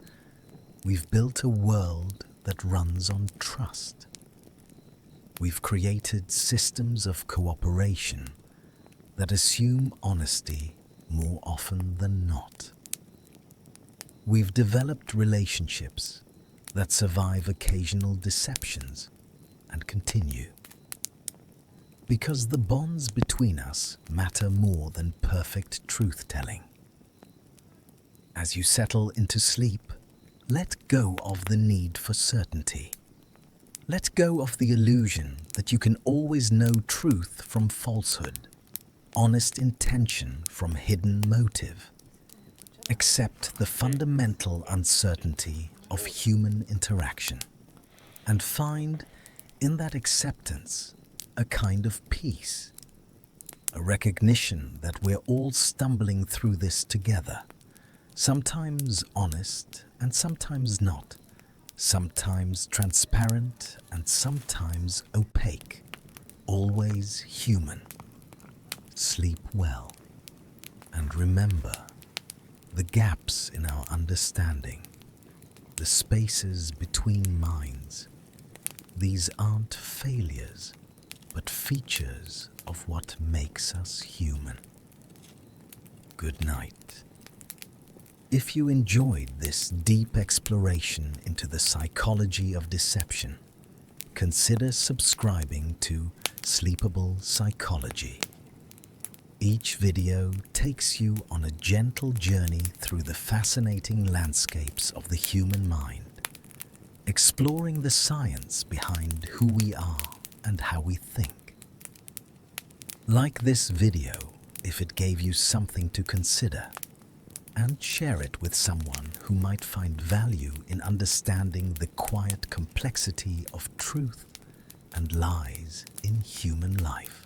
[SPEAKER 1] we've built a world that runs on trust. We've created systems of cooperation that assume honesty more often than not. We've developed relationships that survive occasional deceptions and continue. Because the bonds between us matter more than perfect truth-telling. As you settle into sleep, let go of the need for certainty. Let go of the illusion that you can always know truth from falsehood, honest intention from hidden motive. Accept the fundamental uncertainty of human interaction and find in that acceptance a kind of peace, a recognition that we're all stumbling through this together, sometimes honest and sometimes not, sometimes transparent and sometimes opaque, always human. Sleep well, and remember, the gaps in our understanding, the spaces between minds, these aren't failures, but features of what makes us human. Good night. If you enjoyed this deep exploration into the psychology of deception, consider subscribing to Sleepable Psychology. Each video takes you on a gentle journey through the fascinating landscapes of the human mind, exploring the science behind who we are and how we think. Like this video if it gave you something to consider, and share it with someone who might find value in understanding the quiet complexity of truth and lies in human life.